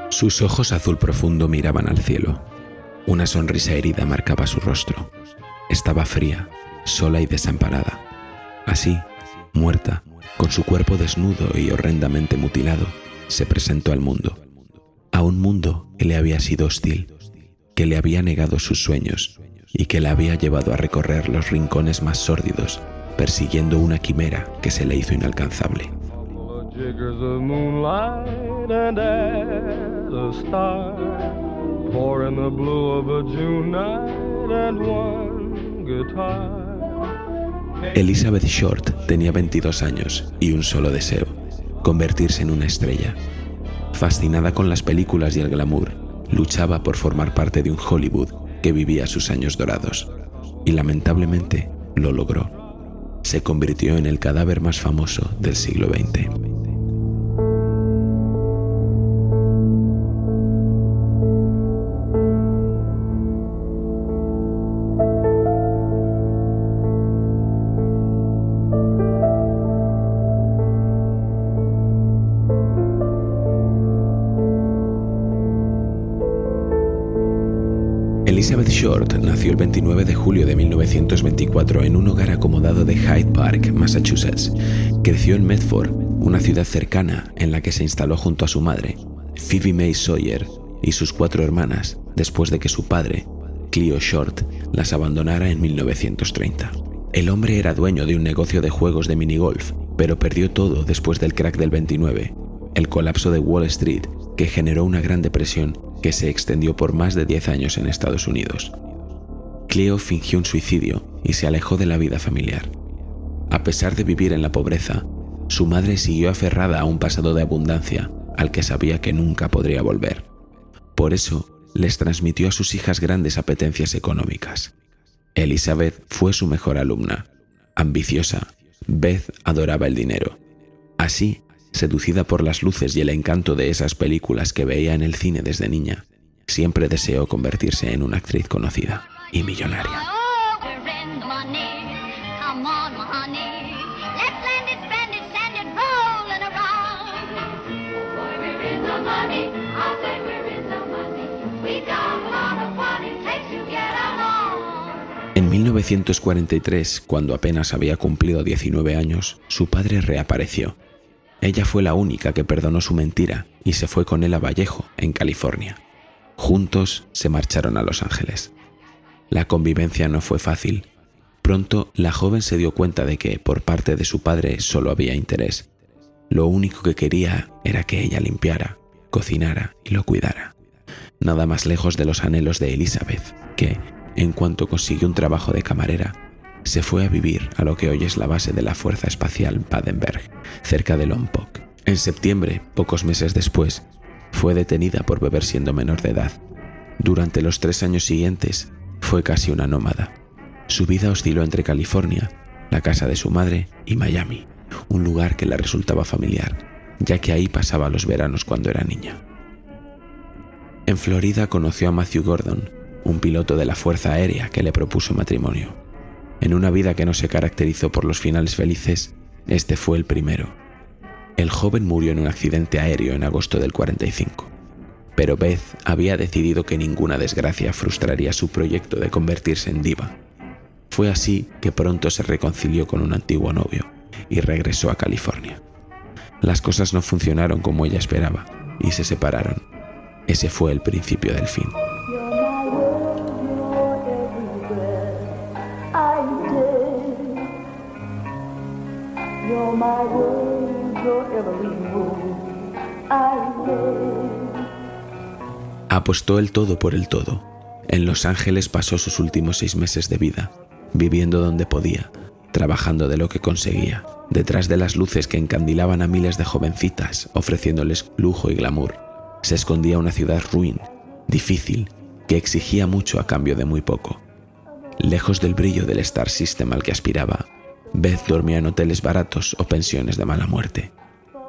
Sus ojos azul profundo miraban al cielo. Una sonrisa herida marcaba su rostro. Estaba fría, sola y desamparada. Así, muerta, con su cuerpo desnudo y horrendamente mutilado, se presentó al mundo. A un mundo que le había sido hostil, que le había negado sus sueños y que la había llevado a recorrer los rincones más sórdidos, persiguiendo una quimera que se le hizo inalcanzable. Elizabeth Short tenía 22 años y un solo deseo: convertirse en una estrella. Fascinada con las películas y el glamour, luchaba por formar parte de un Hollywood que vivía sus años dorados. Y lamentablemente lo logró. Se convirtió en el cadáver más famoso del siglo XX. Elizabeth Short nació el 29 de julio de 1924 en un hogar acomodado de Hyde Park, Massachusetts. Creció en Medford, una ciudad cercana en la que se instaló junto a su madre, Phoebe May Sawyer, y sus 4 hermanas, después de que su padre, Cleo Short, las abandonara en 1930. El hombre era dueño de un negocio de juegos de minigolf, pero perdió todo después del crack del 29, el colapso de Wall Street, que generó una gran depresión que se extendió por más de 10 años en Estados Unidos. Cleo fingió un suicidio y se alejó de la vida familiar. A pesar de vivir en la pobreza, su madre siguió aferrada a un pasado de abundancia al que sabía que nunca podría volver. Por eso, les transmitió a sus hijas grandes apetencias económicas. Elizabeth fue su mejor alumna. Ambiciosa, Beth adoraba el dinero. Así, seducida por las luces y el encanto de esas películas que veía en el cine desde niña, siempre deseó convertirse en una actriz conocida y millonaria. En 1943, cuando apenas había cumplido 19 años, su padre reapareció. Ella fue la única que perdonó su mentira y se fue con él a Vallejo, en California. Juntos se marcharon a Los Ángeles. La convivencia no fue fácil. Pronto la joven se dio cuenta de que por parte de su padre solo había interés. Lo único que quería era que ella limpiara, cocinara y lo cuidara. Nada más lejos de los anhelos de Elizabeth, que, en cuanto consiguió un trabajo de camarera, se fue a vivir a lo que hoy es la base de la Fuerza Espacial Vandenberg, cerca de Lompoc. En septiembre, pocos meses después, fue detenida por beber siendo menor de edad. Durante los 3 años siguientes, fue casi una nómada. Su vida osciló entre California, la casa de su madre, y Miami, un lugar que le resultaba familiar, ya que ahí pasaba los veranos cuando era niña. En Florida conoció a Matthew Gordon, un piloto de la Fuerza Aérea que le propuso matrimonio. En una vida que no se caracterizó por los finales felices, este fue el primero. El joven murió en un accidente aéreo en agosto del 45. Pero Beth había decidido que ninguna desgracia frustraría su proyecto de convertirse en diva. Fue así que pronto se reconcilió con un antiguo novio y regresó a California. Las cosas no funcionaron como ella esperaba y se separaron. Ese fue el principio del fin. Apostó el todo por el todo. En Los Ángeles pasó sus últimos 6 meses de vida, viviendo donde podía, trabajando de lo que conseguía, detrás de las luces que encandilaban a miles de jovencitas, ofreciéndoles lujo y glamour. Se escondía una ciudad ruin, difícil, que exigía mucho a cambio de muy poco. Lejos del brillo del Star System al que aspiraba, Beth dormía en hoteles baratos o pensiones de mala muerte.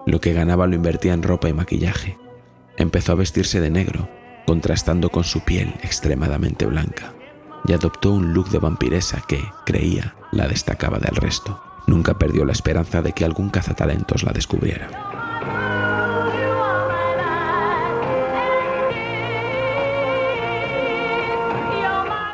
Lo que ganaba lo invertía en ropa y maquillaje. Empezó a vestirse de negro, contrastando con su piel extremadamente blanca, y adoptó un look de vampiresa que, creía, la destacaba del resto. Nunca perdió la esperanza de que algún cazatalentos la descubriera.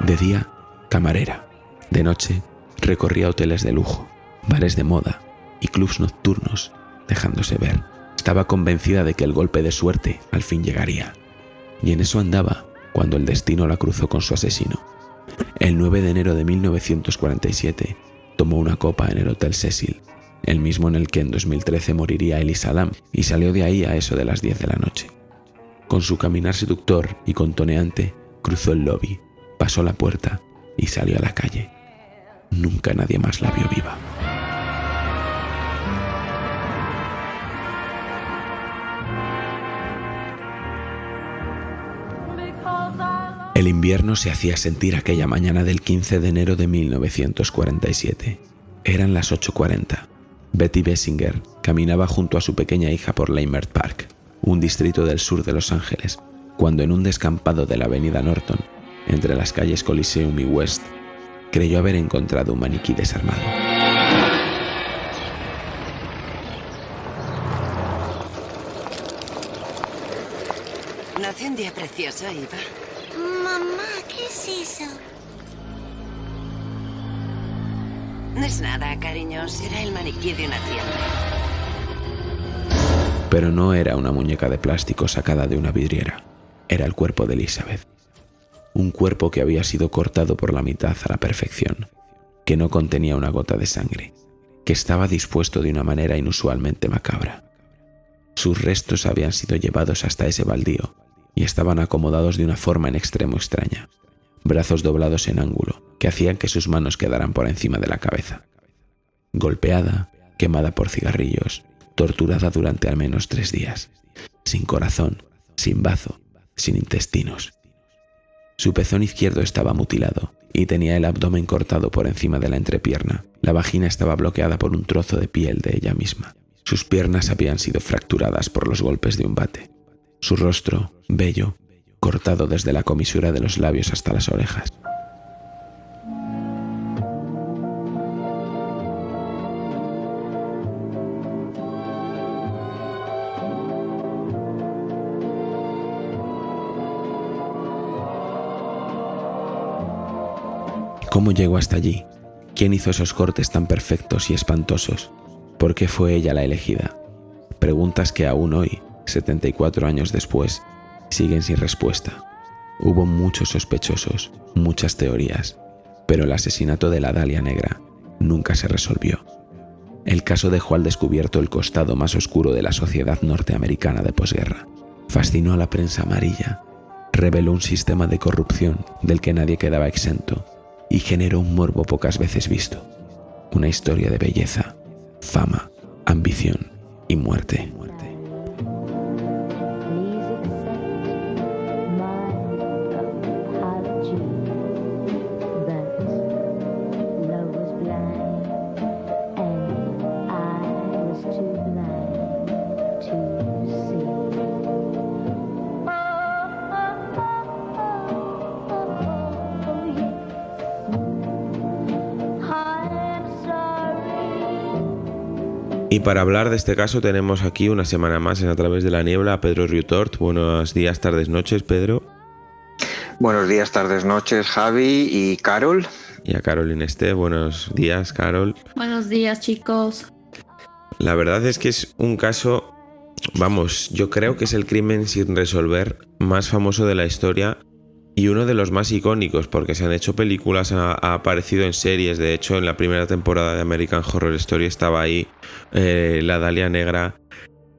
De día, camarera. De noche, recorría hoteles de lujo, bares de moda y clubs nocturnos, dejándose ver. Estaba convencida de que el golpe de suerte al fin llegaría. Y en eso andaba cuando el destino la cruzó con su asesino. El 9 de enero de 1947 tomó una copa en el Hotel Cecil, el mismo en el que en 2013 moriría Elisa Lam, y salió de ahí a eso de las 10 de la noche. Con su caminar seductor y contoneante, cruzó el lobby, pasó la puerta y salió a la calle. Nunca nadie más la vio viva. El invierno se hacía sentir aquella mañana del 15 de enero de 1947. Eran las 8:40. Betty Bessinger caminaba junto a su pequeña hija por Leimert Park, un distrito del sur de Los Ángeles, cuando en un descampado de la avenida Norton, entre las calles Coliseum y West, creyó haber encontrado un maniquí desarmado. Nació un día precioso, Eva. Mamá, ¿qué es eso? No es nada, cariño. Será el maniquí de una tienda. Pero no era una muñeca de plástico sacada de una vidriera. Era el cuerpo de Elizabeth. Un cuerpo que había sido cortado por la mitad a la perfección, que no contenía una gota de sangre, que estaba dispuesto de una manera inusualmente macabra. Sus restos habían sido llevados hasta ese baldío y estaban acomodados de una forma en extremo extraña, brazos doblados en ángulo que hacían que sus manos quedaran por encima de la cabeza. Golpeada, quemada por cigarrillos, torturada durante al menos 3 días, sin corazón, sin bazo, sin intestinos. Su pezón izquierdo estaba mutilado y tenía el abdomen cortado por encima de la entrepierna. La vagina estaba bloqueada por un trozo de piel de ella misma. Sus piernas habían sido fracturadas por los golpes de un bate. Su rostro, bello, cortado desde la comisura de los labios hasta las orejas. ¿Cómo llegó hasta allí? ¿Quién hizo esos cortes tan perfectos y espantosos? ¿Por qué fue ella la elegida? Preguntas que aún hoy, 74 años después, siguen sin respuesta. Hubo muchos sospechosos, muchas teorías, pero el asesinato de la Dalia Negra nunca se resolvió. El caso dejó al descubierto el costado más oscuro de la sociedad norteamericana de posguerra. Fascinó a la prensa amarilla, reveló un sistema de corrupción del que nadie quedaba exento y generó un morbo pocas veces visto. Una historia de belleza, fama, ambición y muerte. Y para hablar de este caso tenemos aquí una semana más en A Través de la Niebla a Pedro Riutort. Buenos días, tardes, noches, Pedro. Buenos días, tardes, noches, Javi y Carol. Y a Carol Ineste. Buenos días, Carol. Buenos días, chicos. La verdad es que es un caso, vamos, yo creo que es el crimen sin resolver más famoso de la historia y uno de los más icónicos, porque se han hecho películas, ha aparecido en series. De hecho, en la primera temporada de American Horror Story estaba ahí la Dalia Negra.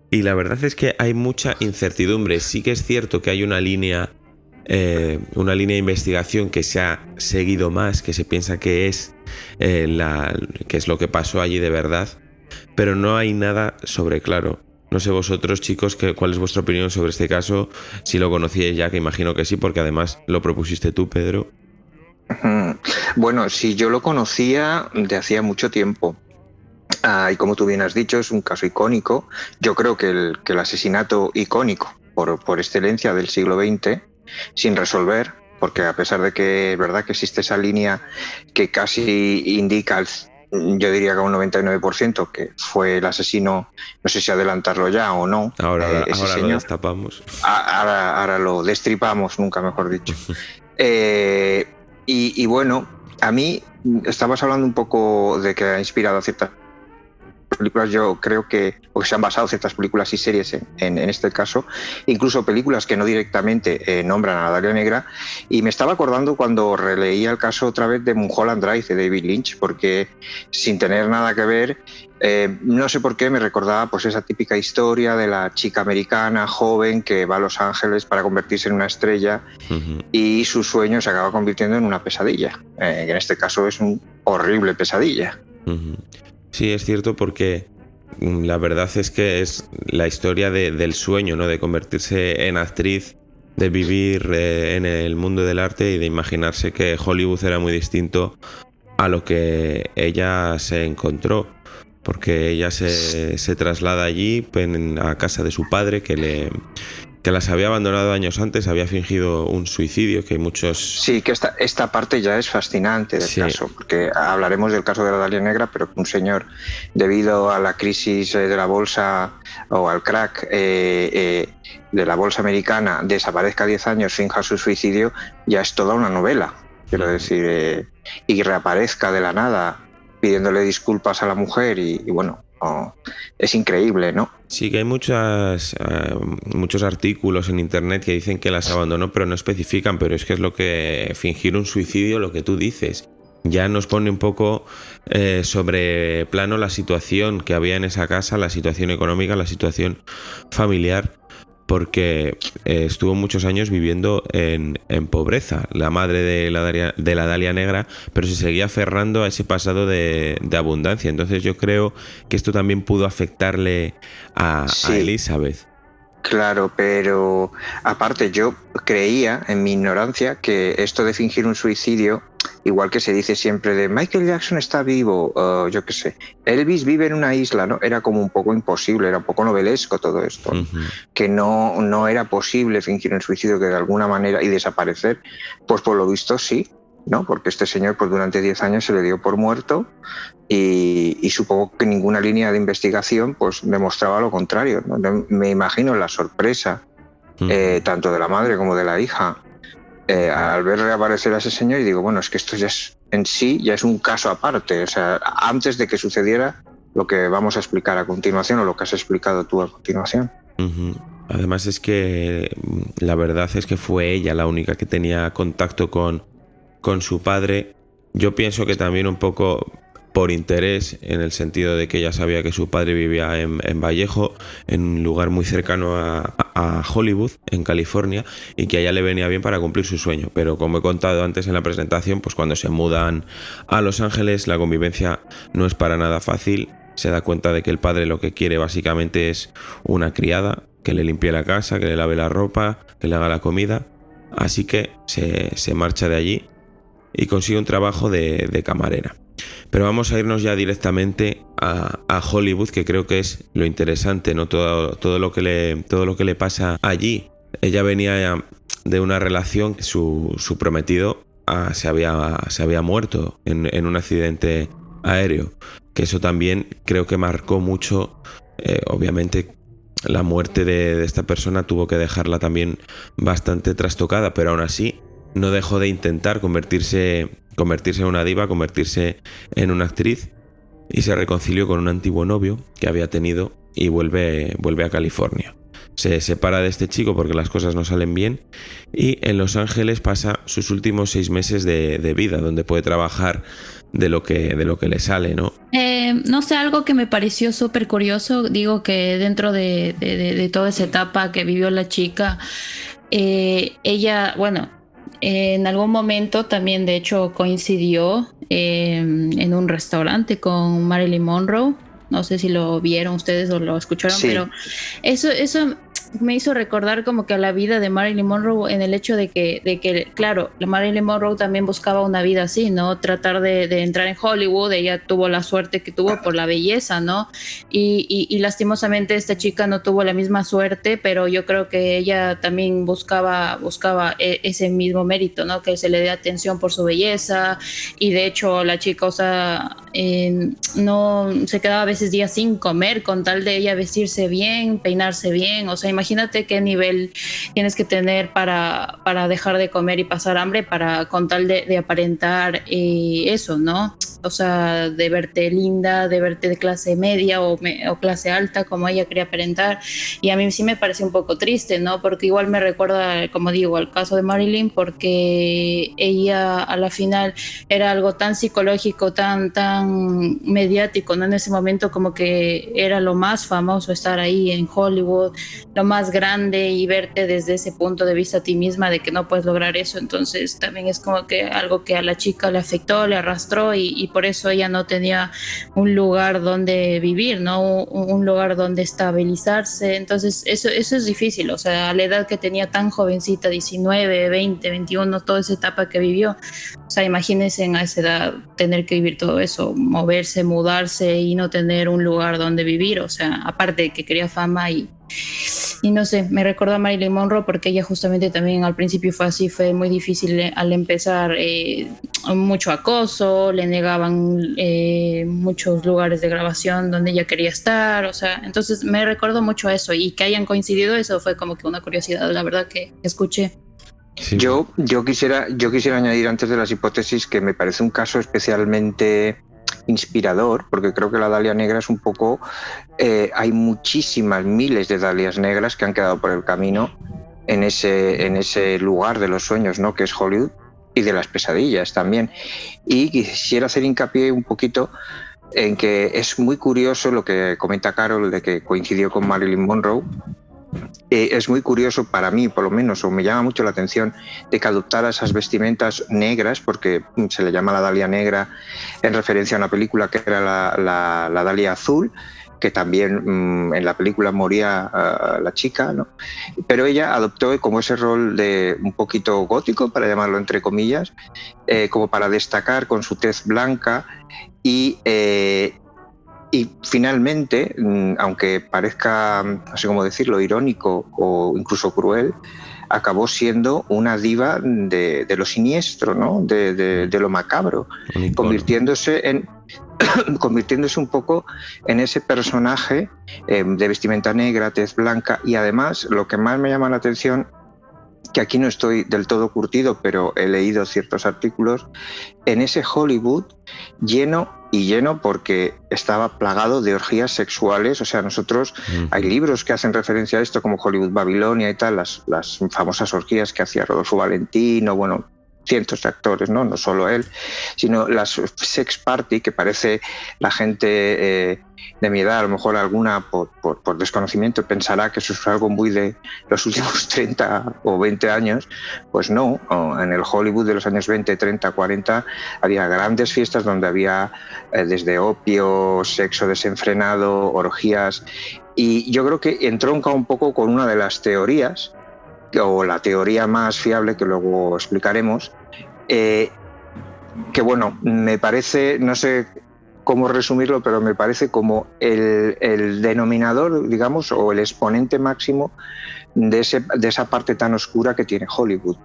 Y la verdad es que hay mucha incertidumbre. Sí que es cierto que hay una línea de investigación que se ha seguido más, que se piensa que es lo que pasó allí de verdad, pero no hay nada sobre claro. No sé vosotros, chicos, cuál es vuestra opinión sobre este caso, si lo conocíais ya, que imagino que sí, porque además lo propusiste tú, Pedro. Bueno, si yo lo conocía de hacía mucho tiempo. Y como tú bien has dicho, es un caso icónico. Yo creo que el asesinato icónico por excelencia del siglo XX, sin resolver, porque a pesar de que es verdad que existe esa línea que casi indica, yo diría que un 99%, que fue el asesino, no sé si adelantarlo ya o no. Ahora ese lo destapamos. Ahora lo destripamos, nunca mejor dicho. Y bueno, a mí, estabas hablando un poco de que ha inspirado a ciertas películas, yo creo que se han basado ciertas películas y series en este caso, incluso películas que no directamente nombran a la Dalia Negra, y me estaba acordando cuando releía el caso otra vez de Mulholland Drive de David Lynch, porque sin tener nada que ver, no sé por qué me recordaba pues esa típica historia de la chica americana joven que va a Los Ángeles para convertirse en una estrella y su sueño se acaba convirtiendo en una pesadilla, que en este caso es una horrible pesadilla. Sí, es cierto, porque la verdad es que es la historia del sueño, ¿no? De convertirse en actriz, de vivir en el mundo del arte y de imaginarse que Hollywood era muy distinto a lo que ella se encontró, porque ella se traslada allí a casa de su padre, que las había abandonado años antes, había fingido un suicidio, que muchos... Sí, que esta parte ya es fascinante del caso, porque hablaremos del caso de la Dalia Negra, pero que un señor, debido a la crisis de la bolsa o al crack de la bolsa americana, desaparezca 10 años, finja su suicidio, ya es toda una novela, quiero decir, y reaparezca de la nada pidiéndole disculpas a la mujer y bueno... es increíble, ¿no? Sí, que hay muchos artículos en internet que dicen que las abandonó, pero no especifican, pero es que es lo que fingir un suicidio, lo que tú dices. Ya nos pone un poco sobre plano la situación que había en esa casa, la situación económica, la situación familiar, porque estuvo muchos años viviendo en pobreza, la madre de la Dalia Negra, pero se seguía aferrando a ese pasado de abundancia. Entonces yo creo que esto también pudo afectarle a Elizabeth. Claro, pero aparte yo creía, en mi ignorancia, que esto de fingir un suicidio, igual que se dice siempre de Michael Jackson está vivo, yo qué sé, Elvis vive en una isla, ¿no? Era como un poco imposible, era un poco novelesco todo esto, que no era posible fingir un suicidio, que de alguna manera, y desaparecer, pues por lo visto sí, ¿no? Porque este señor pues durante 10 años se le dio por muerto y supongo que ninguna línea de investigación pues demostraba lo contrario, ¿no? Me imagino la sorpresa tanto de la madre como de la hija al ver reaparecer a ese señor, y digo, bueno, es que esto ya es en sí ya es un caso aparte, o sea, antes de que sucediera lo que vamos a explicar a continuación o lo que has explicado tú a continuación. Además es que la verdad es que fue ella la única que tenía contacto con su padre. Yo pienso que también un poco por interés, en el sentido de que ella sabía que su padre vivía en Vallejo, en un lugar muy cercano a Hollywood, en California, y que a ella le venía bien para cumplir su sueño. Pero como he contado antes en la presentación, pues cuando se mudan a Los Ángeles la convivencia no es para nada fácil. Se da cuenta de que el padre lo que quiere básicamente es una criada, que le limpie la casa, que le lave la ropa, que le haga la comida. Así que se marcha de allí y consigue un trabajo de camarera. Pero vamos a irnos ya directamente a Hollywood, que creo que es lo interesante, ¿no? Todo lo que le pasa allí. Ella venía de una relación que su prometido se había muerto en un accidente aéreo, que eso también creo que marcó mucho. Obviamente la muerte de esta persona tuvo que dejarla también bastante trastocada, pero aún así no dejó de intentar convertirse en una diva, convertirse en una actriz, y se reconcilió con un antiguo novio que había tenido y vuelve a California. Se separa de este chico porque las cosas no salen bien, y en Los Ángeles pasa sus últimos 6 meses de vida, donde puede trabajar de lo que le sale, ¿no? No sé, algo que me pareció súper curioso, digo que dentro de toda esa etapa que vivió la chica, ella, bueno, en algún momento también de hecho coincidió en un restaurante con Marilyn Monroe. No sé si lo vieron ustedes o lo escucharon, sí. Pero eso me hizo recordar como que a la vida de Marilyn Monroe, en el hecho de que claro, la Marilyn Monroe también buscaba una vida así, ¿no? Tratar de entrar en Hollywood. Ella tuvo la suerte que tuvo por la belleza, ¿no? Y lastimosamente esta chica no tuvo la misma suerte, pero yo creo que ella también buscaba ese mismo mérito, ¿no? Que se le dé atención por su belleza. Y de hecho la chica, o sea, no se quedaba a veces días sin comer con tal de ella vestirse bien, peinarse bien. O sea, imagínate qué nivel tienes que tener para dejar de comer y pasar hambre con tal de aparentar eso, ¿no? O sea, de verte linda, de verte de clase media o clase alta, como ella quería aparentar. Y a mí sí me parece un poco triste, ¿no? Porque igual me recuerda, como digo, al caso de Marilyn, porque ella a la final era algo tan psicológico, tan mediático, ¿no? En ese momento como que era lo más famoso estar ahí en Hollywood, lo más grande, y verte desde ese punto de vista a ti misma de que no puedes lograr eso. Entonces también es como que algo que a la chica le afectó, le arrastró, y por eso ella no tenía un lugar donde vivir, ¿no? Un lugar donde estabilizarse. Entonces eso es difícil, o sea, a la edad que tenía tan jovencita, 19, 20, 21, toda esa etapa que vivió. O sea, imagínense a esa edad tener que vivir todo eso, moverse, mudarse y no tener un lugar donde vivir. O sea, aparte de que quería fama y no sé, me recordó a Marilyn Monroe porque ella justamente también al principio fue así, fue muy difícil al empezar, mucho acoso, le negaban muchos lugares de grabación donde ella quería estar. O sea, entonces me recordó mucho a eso, y que hayan coincidido, eso fue como que una curiosidad, la verdad, que escuché. Sí. Yo quisiera añadir antes de las hipótesis que me parece un caso especialmente inspirador, porque creo que la Dalia Negra es un poco, hay muchísimas, miles de Dalias negras que han quedado por el camino en ese lugar de los sueños, ¿no? Que es Hollywood, y de las pesadillas también. Y quisiera hacer hincapié un poquito en que es muy curioso lo que comenta Carol de que coincidió con Marilyn Monroe. Es muy curioso para mí, por lo menos, o me llama mucho la atención, de que adoptara esas vestimentas negras, porque se le llama la Dalia Negra en referencia a una película que era la Dalia Azul, que también en la película moría la chica, ¿no? Pero ella adoptó como ese rol de un poquito gótico, para llamarlo entre comillas, como para destacar con su tez blanca. Y finalmente, aunque parezca, no sé cómo decirlo, irónico o incluso cruel, acabó siendo una diva de lo siniestro, ¿no? De lo macabro, convirtiéndose un poco en ese personaje de vestimenta negra, tez blanca. Y además, lo que más me llama la atención, que aquí no estoy del todo curtido, pero he leído ciertos artículos, en ese Hollywood lleno porque estaba plagado de orgías sexuales. O sea, nosotros, hay libros que hacen referencia a esto, como Hollywood Babilonia y tal, las famosas orgías que hacía Rodolfo Valentino, bueno, cientos de actores, no solo él, sino las sex party, que parece la gente de mi edad, a lo mejor alguna por desconocimiento pensará que eso es algo muy de los últimos 30 o 20 años. Pues no, en el Hollywood de los años 20, 30, 40 había grandes fiestas donde había desde opio, sexo desenfrenado, orgías, y yo creo que entronca un poco con una de las teorías, o la teoría más fiable, que luego explicaremos, que bueno, me parece, no sé cómo resumirlo, pero me parece como el denominador, digamos, o el exponente máximo de esa parte tan oscura que tiene Hollywood.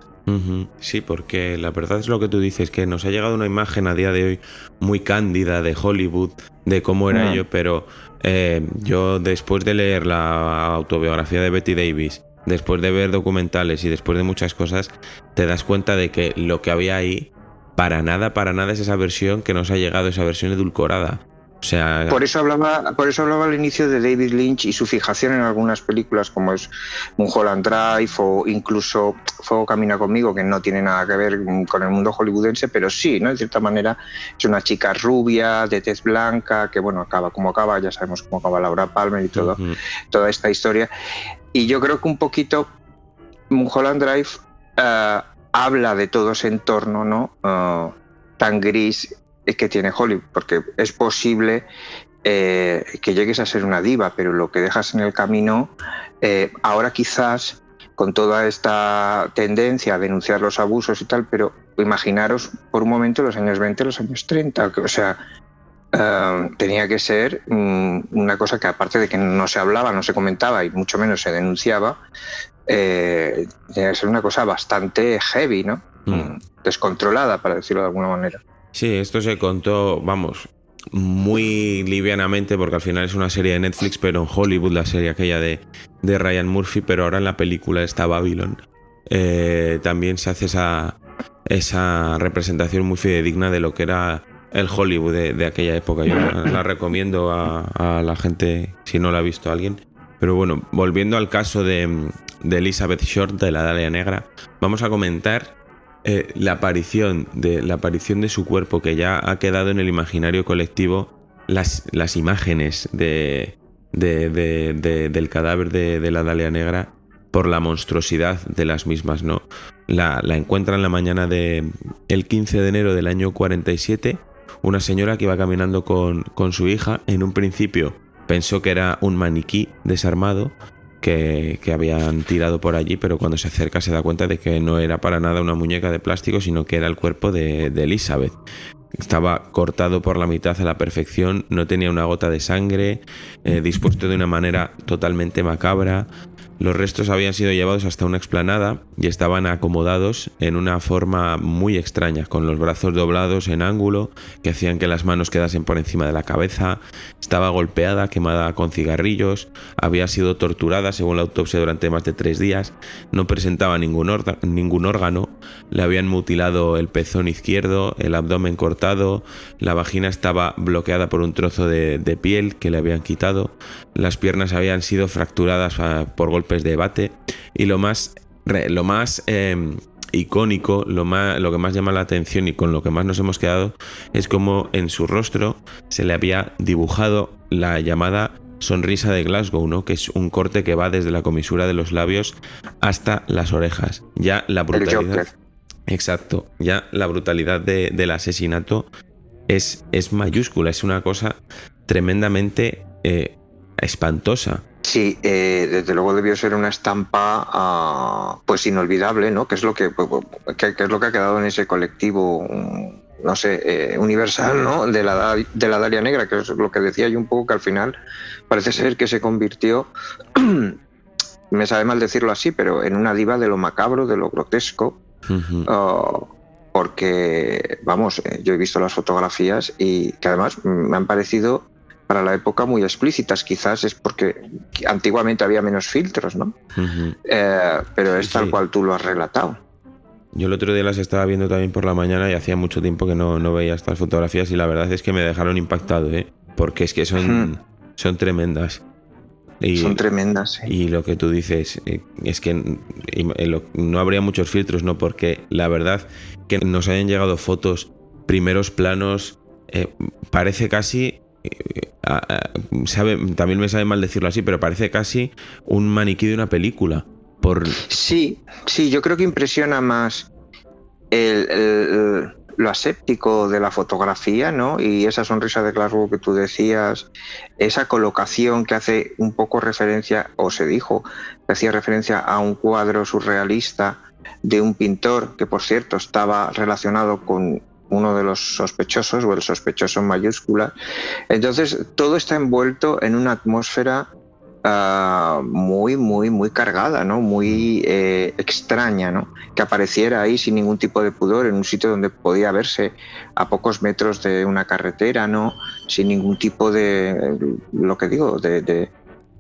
Sí, porque la verdad es lo que tú dices, que nos ha llegado una imagen a día de hoy muy cándida de Hollywood, de cómo era ello, pero yo, después de leer la autobiografía de Bette Davis, después de ver documentales y después de muchas cosas, te das cuenta de que lo que había ahí para nada es esa versión que nos ha llegado, esa versión edulcorada. O sea, por eso hablaba al inicio de David Lynch y su fijación en algunas películas como es Mulholland Drive o incluso Fuego Camina Conmigo, que no tiene nada que ver con el mundo hollywoodense, pero sí, ¿no? De cierta manera es una chica rubia, de tez blanca, que bueno, acaba como acaba, ya sabemos cómo acaba Laura Palmer y toda esta historia. Y yo creo que un poquito Mulholland Drive habla de todo ese entorno, ¿no? Tan gris que tiene Hollywood, porque es posible que llegues a ser una diva, pero lo que dejas en el camino, ahora quizás con toda esta tendencia a denunciar los abusos y tal, pero imaginaros por un momento los años 20, los años 30, o sea, tenía que ser una cosa que, aparte de que no se hablaba, no se comentaba y mucho menos se denunciaba, tenía que ser una cosa bastante heavy, ¿no? Descontrolada, para decirlo de alguna manera. Sí, esto se contó, vamos, muy livianamente, porque al final es una serie de Netflix, pero en Hollywood, la serie aquella de Ryan Murphy, pero ahora en la película esta Babylon también se hace esa representación muy fidedigna de lo que era el Hollywood de aquella época. Yo la recomiendo a la gente si no la ha visto alguien. Pero bueno, volviendo al caso de Elizabeth Short, de la Dalia Negra, vamos a comentar la aparición de su cuerpo, que ya ha quedado en el imaginario colectivo, las imágenes del cadáver de la Dalia Negra, por la monstruosidad de las mismas, ¿no? La encuentran la mañana del 15 de enero del año 47, una señora que iba caminando con su hija. En un principio pensó que era un maniquí desarmado que habían tirado por allí, pero cuando se acerca se da cuenta de que no era para nada una muñeca de plástico, sino que era el cuerpo de Elizabeth. Estaba cortado por la mitad a la perfección, no tenía una gota de sangre, dispuesto de una manera totalmente macabra. Los restos habían sido llevados hasta una explanada y estaban acomodados en una forma muy extraña, con los brazos doblados en ángulo que hacían que las manos quedasen por encima de la cabeza. Estaba golpeada, quemada con cigarrillos, había sido torturada según la autopsia durante más de 3 días, no presentaba ningún órgano, le habían mutilado el pezón izquierdo, el abdomen cortado, la vagina estaba bloqueada por un trozo de piel que le habían quitado, las piernas habían sido fracturadas por golpes de bate, y lo más icónico, lo que más llama la atención y con lo que más nos hemos quedado, es como en su rostro se le había dibujado la llamada sonrisa de Glasgow, ¿no? Que es un corte que va desde la comisura de los labios hasta las orejas. Ya la brutalidad, exacto, ya la brutalidad del asesinato es mayúscula, es una cosa tremendamente espantosa. Sí, desde luego debió ser una estampa pues inolvidable, ¿no? Que es lo que ha quedado en ese colectivo, no sé, universal, ¿no? De la Dalia Negra, que es lo que decía yo un poco, que al final parece ser que se convirtió, me sabe mal decirlo así, pero en una diva de lo macabro, de lo grotesco. Porque, vamos, yo he visto las fotografías y que además me han parecido para la época muy explícitas. Quizás es porque antiguamente había menos filtros, ¿no? Pero es tal cual tú lo has relatado. Yo el otro día las estaba viendo también por la mañana y hacía mucho tiempo que no veía estas fotografías, y la verdad es que me dejaron impactado, porque es que son tremendas. Son tremendas, sí. Y lo que tú dices es que no habría muchos filtros, ¿no? Porque la verdad que nos hayan llegado fotos, primeros planos, parece casi... también me sabe mal decirlo así, pero parece casi un maniquí de una película. Sí, yo creo que impresiona más lo aséptico de la fotografía, ¿no? Y esa sonrisa de Glasgow que tú decías, esa colocación que hace un poco referencia, o se dijo, que hacía referencia a un cuadro surrealista de un pintor que, por cierto, estaba relacionado con uno de los sospechosos, o el sospechoso en mayúsculas. Entonces, todo está envuelto en una atmósfera muy, muy, muy cargada, ¿no? Muy extraña, ¿no? Que apareciera ahí sin ningún tipo de pudor, en un sitio donde podía verse a pocos metros de una carretera, ¿no? Sin ningún tipo de, lo que digo,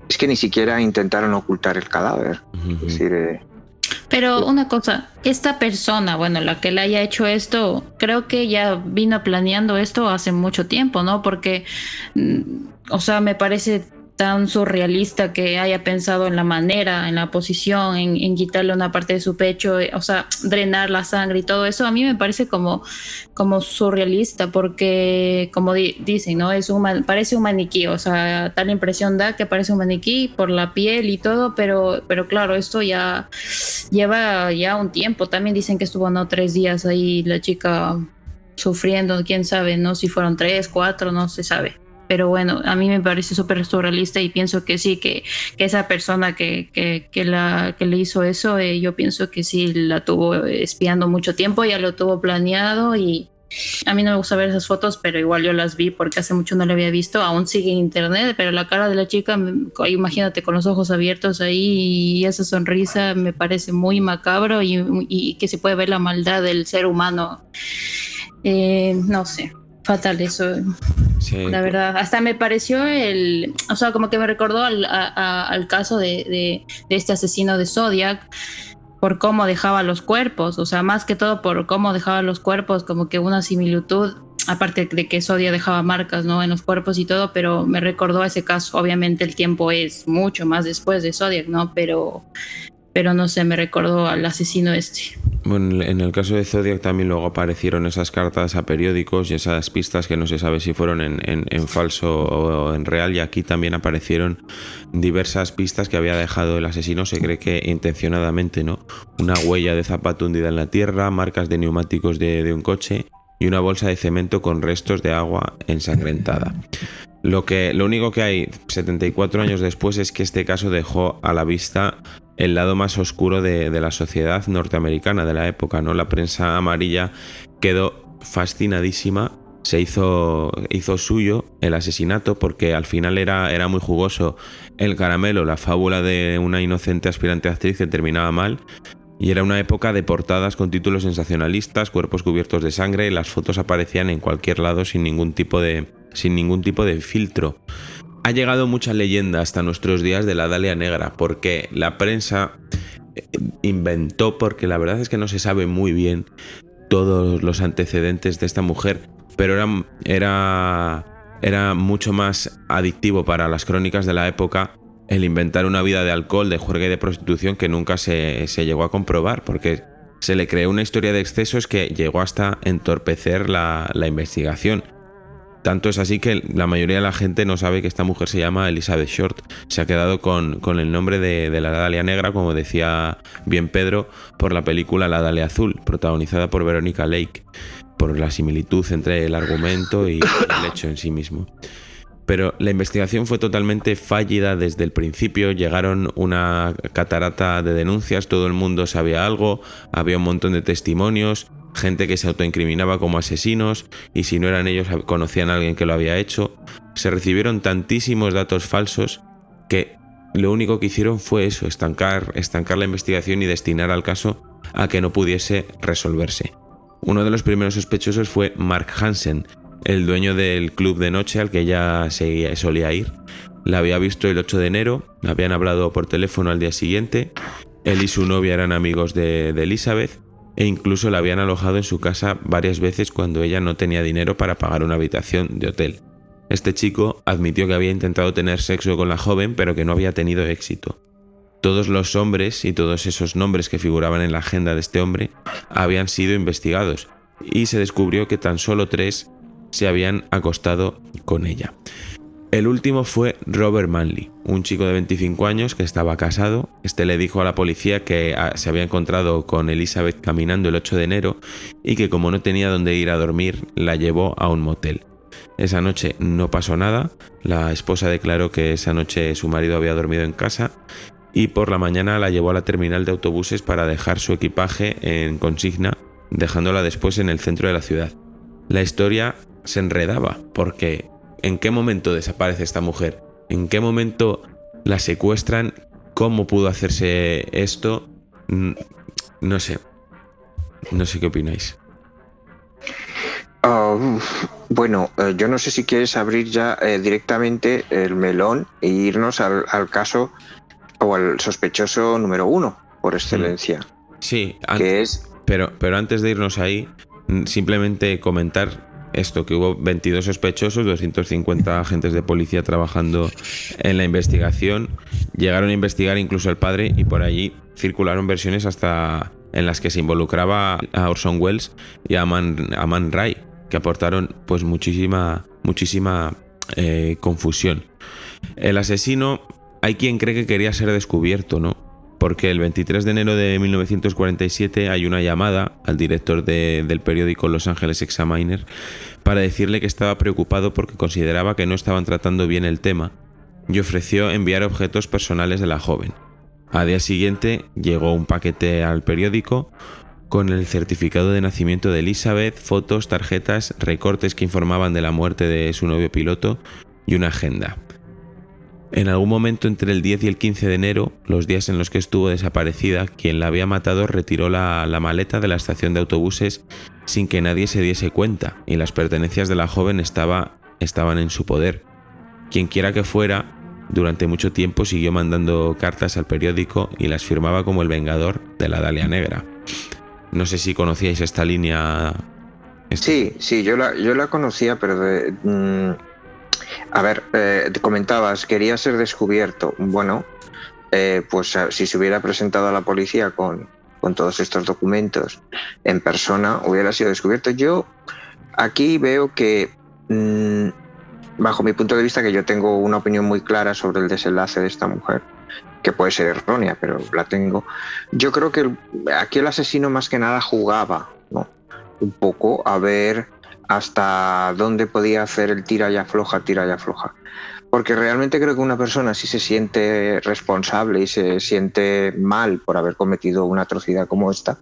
es que ni siquiera intentaron ocultar el cadáver. Es decir, pero una cosa, esta persona, bueno, la que le haya hecho esto, creo que ya vino planeando esto hace mucho tiempo, ¿no? Porque, o sea, me parece tan surrealista que haya pensado en la manera, en la posición, en quitarle una parte de su pecho, o sea, drenar la sangre y todo eso. A mí me parece como surrealista, porque como dicen, ¿no? Parece un maniquí, o sea, tal impresión da que parece un maniquí por la piel y todo, pero claro, esto ya lleva ya un tiempo. También dicen que estuvo, ¿no? 3 días ahí la chica sufriendo, quién sabe, ¿no? Si fueron 3, 4, no se sabe. pero bueno, a mí me parece súper surrealista y pienso que sí, que esa persona que le hizo eso, yo pienso que sí la tuvo espiando mucho tiempo, ya lo tuvo planeado y a mí no me gusta ver esas fotos, pero igual yo las vi porque hace mucho no la había visto, aún sigue en internet, pero la cara de la chica, imagínate con los ojos abiertos ahí y esa sonrisa me parece muy macabro y que se puede ver la maldad del ser humano. No sé, fatal eso. Sí. La verdad, hasta me pareció o sea, como que me recordó al caso de este asesino de Zodiac, por cómo dejaba los cuerpos, o sea, más que todo por cómo dejaba los cuerpos, como que una similitud, aparte de que Zodiac dejaba marcas, ¿no?, en los cuerpos y todo, pero me recordó a ese caso. Obviamente el tiempo es mucho más después de Zodiac, ¿no? Pero no sé, me recordó al asesino este. Bueno, en el caso de Zodiac también luego aparecieron esas cartas a periódicos y esas pistas que no se sabe si fueron en falso o en real, y aquí también aparecieron diversas pistas que había dejado el asesino, se cree que intencionadamente, ¿no? Una huella de zapato hundida en la tierra, marcas de neumáticos de un coche y una bolsa de cemento con restos de agua ensangrentada. Lo único que hay 74 años después es que este caso dejó a la vista el lado más oscuro de la sociedad norteamericana de la época, ¿no? La prensa amarilla quedó fascinadísima, se hizo suyo el asesinato porque al final era muy jugoso el caramelo, la fábula de una inocente aspirante actriz que terminaba mal. Y era una época de portadas con títulos sensacionalistas, cuerpos cubiertos de sangre, y las fotos aparecían en cualquier lado sin ningún tipo de filtro. Ha llegado mucha leyenda hasta nuestros días de la Dalia Negra, porque la prensa inventó, porque la verdad es que no se sabe muy bien todos los antecedentes de esta mujer, pero era mucho más adictivo para las crónicas de la época el inventar una vida de alcohol, de juerga y de prostitución que nunca se llegó a comprobar, porque se le creó una historia de excesos que llegó hasta entorpecer la investigación. Tanto es así que la mayoría de la gente no sabe que esta mujer se llama Elizabeth Short. Se ha quedado con el nombre de la Dalia Negra, como decía bien Pedro, por la película La Dalia Azul, protagonizada por Veronica Lake, por la similitud entre el argumento y el hecho en sí mismo. Pero la investigación fue totalmente fallida desde el principio. Llegaron una catarata de denuncias, todo el mundo sabía algo, había un montón de testimonios, gente que se autoincriminaba como asesinos, y si no eran ellos conocían a alguien que lo había hecho. Se recibieron tantísimos datos falsos que lo único que hicieron fue eso, estancar la investigación y destinar al caso a que no pudiese resolverse. Uno de los primeros sospechosos fue Mark Hansen, el dueño del club de noche al que ella solía ir. La había visto el 8 de enero, habían hablado por teléfono al día siguiente, él y su novia eran amigos de Elizabeth, e incluso la habían alojado en su casa varias veces cuando ella no tenía dinero para pagar una habitación de hotel. Este chico admitió que había intentado tener sexo con la joven, pero que no había tenido éxito. Todos los hombres y todos esos nombres que figuraban en la agenda de este hombre habían sido investigados, y se descubrió que tan solo 3 se habían acostado con ella. El último fue Robert Manley, un chico de 25 años que estaba casado. Este le dijo a la policía que se había encontrado con Elizabeth caminando el 8 de enero y que como no tenía dónde ir a dormir, la llevó a un motel. Esa noche no pasó nada, la esposa declaró que esa noche su marido había dormido en casa y por la mañana la llevó a la terminal de autobuses para dejar su equipaje en consigna, dejándola después en el centro de la ciudad. La historia se enredaba porque ¿en qué momento desaparece esta mujer? ¿En qué momento la secuestran? ¿Cómo pudo hacerse esto? No sé qué opináis. Bueno, yo no sé si quieres abrir ya directamente el melón e irnos al caso o al sospechoso número 1 por excelencia. Sí, que es... pero antes de irnos ahí, simplemente comentar esto, que hubo 22 sospechosos, 250 agentes de policía trabajando en la investigación, llegaron a investigar incluso al padre y por allí circularon versiones hasta en las que se involucraba a Orson Welles y a Man Ray, que aportaron pues muchísima confusión. El asesino, hay quien cree que quería ser descubierto, ¿no? porque el 23 de enero de 1947 hay una llamada al director del periódico Los Angeles Examiner para decirle que estaba preocupado porque consideraba que no estaban tratando bien el tema y ofreció enviar objetos personales de la joven. Al día siguiente llegó un paquete al periódico con el certificado de nacimiento de Elizabeth, fotos, tarjetas, recortes que informaban de la muerte de su novio piloto y una agenda. En algún momento entre el 10 y el 15 de enero, los días en los que estuvo desaparecida, quien la había matado retiró la maleta de la estación de autobuses sin que nadie se diese cuenta y las pertenencias de la joven estaban en su poder. Quien quiera que fuera, durante mucho tiempo siguió mandando cartas al periódico y las firmaba como el vengador de la Dalia Negra. No sé si conocíais esta línea. Sí, yo la conocía, pero te comentabas, quería ser descubierto. Bueno, pues si se hubiera presentado a la policía con todos estos documentos en persona, hubiera sido descubierto. Yo aquí veo que, bajo mi punto de vista, que yo tengo una opinión muy clara sobre el desenlace de esta mujer, que puede ser errónea, pero la tengo. Yo creo que aquí el asesino más que nada jugaba, ¿no?, un poco a ver hasta dónde podía hacer el tira y afloja. Porque realmente creo que una persona, si se siente responsable y se siente mal por haber cometido una atrocidad como esta,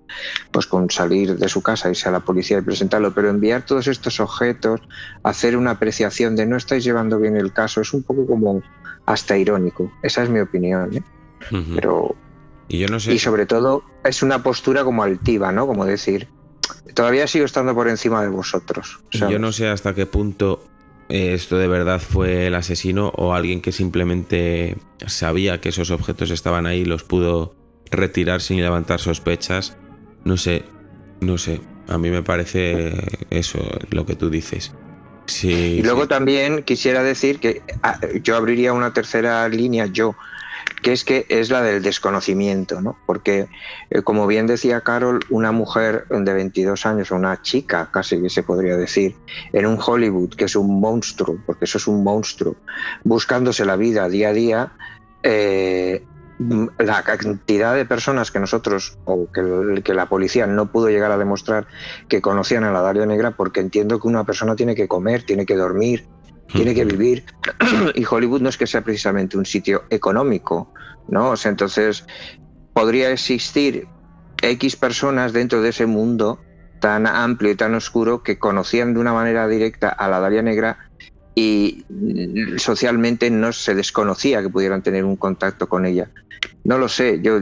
pues con salir de su casa, irse a la policía y presentarlo, pero enviar todos estos objetos, hacer una apreciación de no estáis llevando bien el caso, es un poco como hasta irónico. Esa es mi opinión, ¿eh? Uh-huh. Pero y yo no sé. Y sobre todo es una postura como altiva, ¿no? Como decir, todavía sigo estando por encima de vosotros, ¿sabes? Yo no sé hasta qué punto esto de verdad fue el asesino o alguien que simplemente sabía que esos objetos estaban ahí y los pudo retirar sin levantar sospechas. No sé. A mí me parece eso, lo que tú dices. Sí, y luego también quisiera decir que yo abriría una tercera línea, que es la del desconocimiento, ¿no? Porque, como bien decía Carol, una mujer de 22 años, una chica casi que se podría decir, en un Hollywood que es un monstruo, porque eso es un monstruo, buscándose la vida día a día, la cantidad de personas que nosotros, o que la policía no pudo llegar a demostrar que conocían a la Dalia Negra, porque entiendo que una persona tiene que comer, tiene que dormir, tiene que vivir, y Hollywood no es que sea precisamente un sitio económico, ¿no? O sea, entonces podría existir X personas dentro de ese mundo tan amplio y tan oscuro que conocían de una manera directa a la Dalia Negra y socialmente no se desconocía que pudieran tener un contacto con ella. No lo sé, yo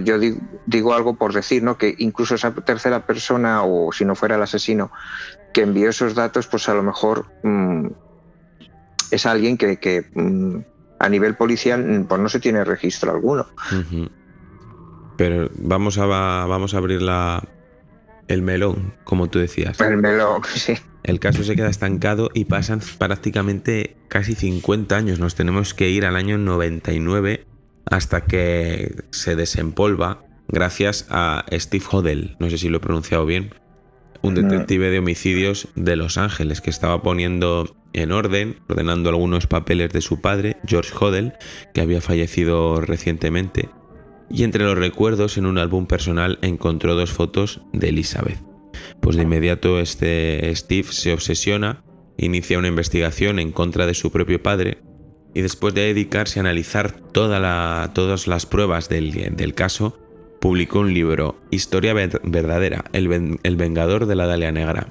digo algo por decir, ¿no? Que incluso esa tercera persona, o si no fuera el asesino que envió esos datos, pues a lo mejor es alguien que a nivel policial pues no se tiene registro alguno. Uh-huh. Pero vamos a abrir el melón, como tú decías. El melón, sí. El caso se queda estancado y pasan prácticamente casi 50 años. Nos tenemos que ir al año 99 hasta que se desempolva gracias a Steve Hodel, no sé si lo he pronunciado bien, un detective de homicidios de Los Ángeles que estaba poniendo en ordenando algunos papeles de su padre, George Hodel, que había fallecido recientemente, y entre los recuerdos en un álbum personal encontró 2 fotos de Elizabeth. Pues de inmediato Steve se obsesiona, inicia una investigación en contra de su propio padre y después de dedicarse a analizar todas las pruebas del caso, publicó un libro, Historia verdadera, el vengador de la Dalia Negra.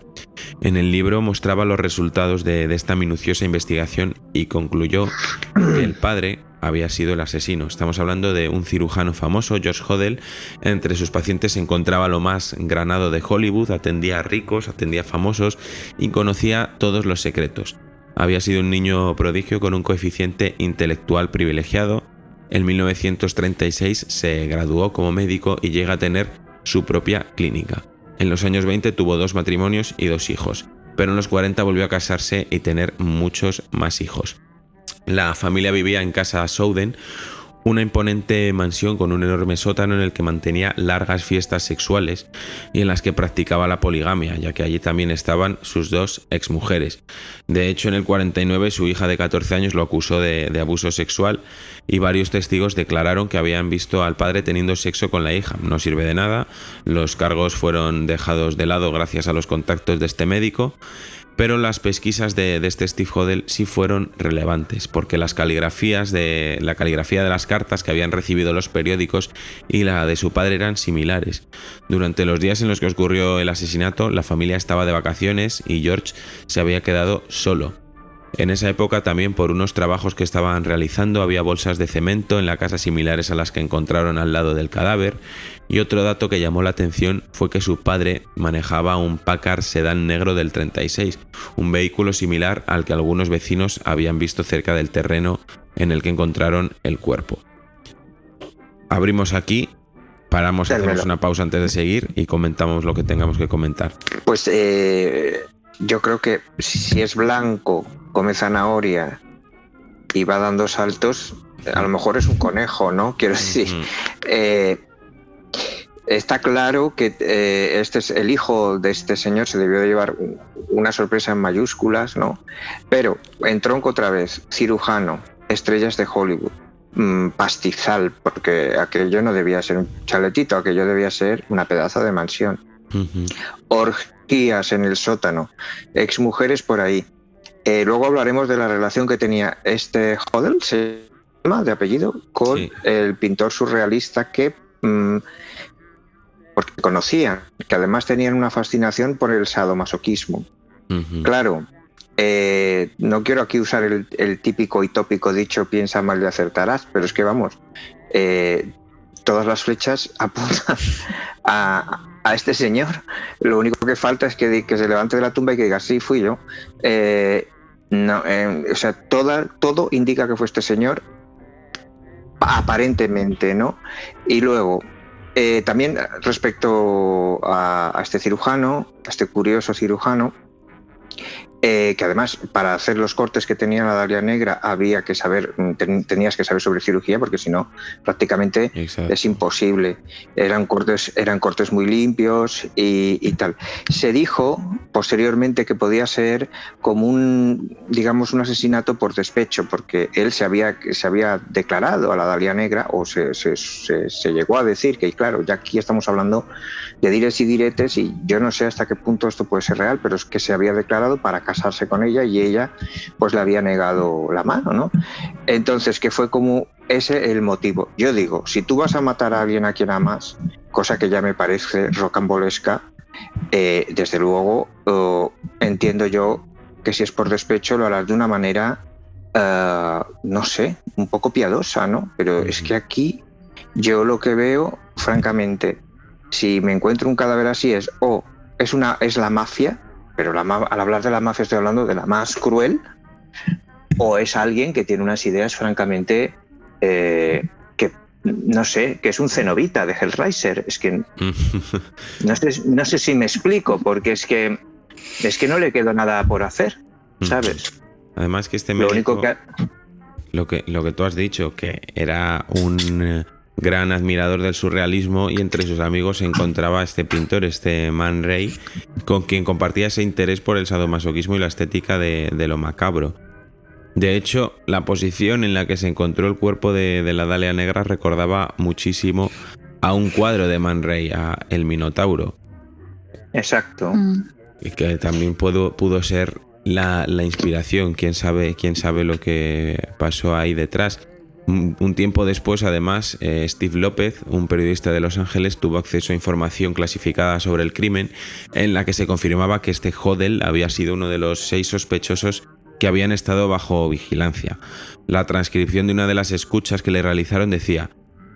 En el libro mostraba los resultados de esta minuciosa investigación y concluyó que el padre había sido el asesino. Estamos hablando de un cirujano famoso, George Hodel. Entre sus pacientes se encontraba lo más granado de Hollywood, atendía a ricos, atendía a famosos y conocía todos los secretos. Había sido un niño prodigio con un coeficiente intelectual privilegiado. En 1936 se graduó como médico y llega a tener su propia clínica. En los años 20 tuvo 2 matrimonios y 2 hijos, pero en los 40 volvió a casarse y tener muchos más hijos. La familia vivía en Casa Souden, una imponente mansión con un enorme sótano en el que mantenía largas fiestas sexuales y en las que practicaba la poligamia, ya que allí también estaban sus 2 exmujeres. De hecho, en el 49 su hija de 14 años lo acusó de abuso sexual y varios testigos declararon que habían visto al padre teniendo sexo con la hija. No sirve de nada, los cargos fueron dejados de lado gracias a los contactos de este médico, pero las pesquisas de este Steve Hodel sí fueron relevantes, porque la caligrafía de las cartas que habían recibido los periódicos y la de su padre eran similares. Durante los días en los que ocurrió el asesinato, la familia estaba de vacaciones y George se había quedado solo. En esa época también, por unos trabajos que estaban realizando, había bolsas de cemento en la casa similares a las que encontraron al lado del cadáver, y otro dato que llamó la atención fue que su padre manejaba un Packard sedán negro del 36, un vehículo similar al que algunos vecinos habían visto cerca del terreno en el que encontraron el cuerpo. Abrimos aquí, paramos, hacemos una pausa antes de seguir y comentamos lo que tengamos que comentar. Pues yo creo que si es blanco, come zanahoria y va dando saltos, a lo mejor es un conejo, ¿no? Quiero decir, está claro que este es el hijo de este señor, se debió de llevar una sorpresa en mayúsculas, ¿no? Pero en tronco otra vez, cirujano, estrellas de Hollywood, pastizal, porque aquello no debía ser un chaletito, aquello debía ser una pedazo de mansión. Orgías en el sótano, exmujeres por ahí. Luego hablaremos de la relación que tenía este Hodel, se llama de apellido, con el pintor surrealista que porque conocían, que además tenían una fascinación por el sadomasoquismo. Claro, no quiero aquí usar el típico y tópico dicho piensa mal y acertarás, pero es que vamos, todas las flechas apuntan a este señor. Lo único que falta es que se levante de la tumba y que diga, sí, fui yo. O sea, todo indica que fue este señor, aparentemente, ¿no? Y luego, también respecto a este cirujano, a este curioso cirujano, que además para hacer los cortes que tenía la Dalia Negra había que saber, tenías que saber sobre cirugía, porque si no prácticamente es imposible. Eran cortes muy limpios y tal. Se dijo posteriormente que podía ser como un asesinato por despecho, porque él se había declarado a la Dalia Negra, o se llegó a decir que, claro, ya aquí estamos hablando de dires y diretes, y yo no sé hasta qué punto esto puede ser real, pero es que se había declarado para casarse con ella y ella pues le había negado la mano, ¿no? Entonces, que fue como ese el motivo. Yo digo, si tú vas a matar a alguien a quien amas, cosa que ya me parece rocambolesca, desde luego entiendo yo que si es por despecho lo harás de una manera, no sé, un poco piadosa, ¿no? Pero es que aquí yo lo que veo, francamente, si me encuentro un cadáver así es la mafia, pero al hablar de la mafia estoy hablando de la más cruel, o es alguien que tiene unas ideas francamente que no sé, que es un cenobita de Hellraiser. Es que no sé si me explico, porque es que no le quedó nada por hacer, ¿sabes? Además que este médico, lo que tú has dicho, que era un gran admirador del surrealismo, y entre sus amigos se encontraba este pintor, este Man Ray, con quien compartía ese interés por el sadomasoquismo y la estética de lo macabro. De hecho, la posición en la que se encontró el cuerpo de la Dalia Negra recordaba muchísimo a un cuadro de Man Ray, a El Minotauro. Exacto. Y que también pudo ser la inspiración, quién sabe lo que pasó ahí detrás. Un tiempo después, además, Steve López, un periodista de Los Ángeles, tuvo acceso a información clasificada sobre el crimen, en la que se confirmaba que este Hodel había sido uno de los 6 sospechosos que habían estado bajo vigilancia. La transcripción de una de las escuchas que le realizaron decía,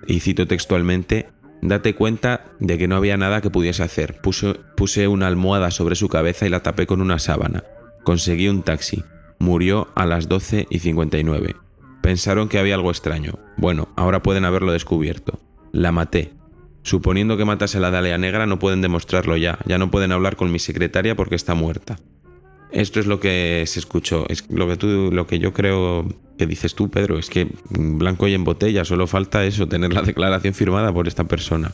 y cito textualmente: «Date cuenta de que no había nada que pudiese hacer. Puse una almohada sobre su cabeza y la tapé con una sábana. Conseguí un taxi. Murió a las 12:59. Pensaron que había algo extraño. Bueno, ahora pueden haberlo descubierto. La maté. Suponiendo que matase a la Dalia Negra, no pueden demostrarlo ya. Ya no pueden hablar con mi secretaria porque está muerta». Esto es lo que se escuchó. Es lo que yo creo que dices tú, Pedro, es que blanco y en botella, solo falta eso, tener la declaración firmada por esta persona.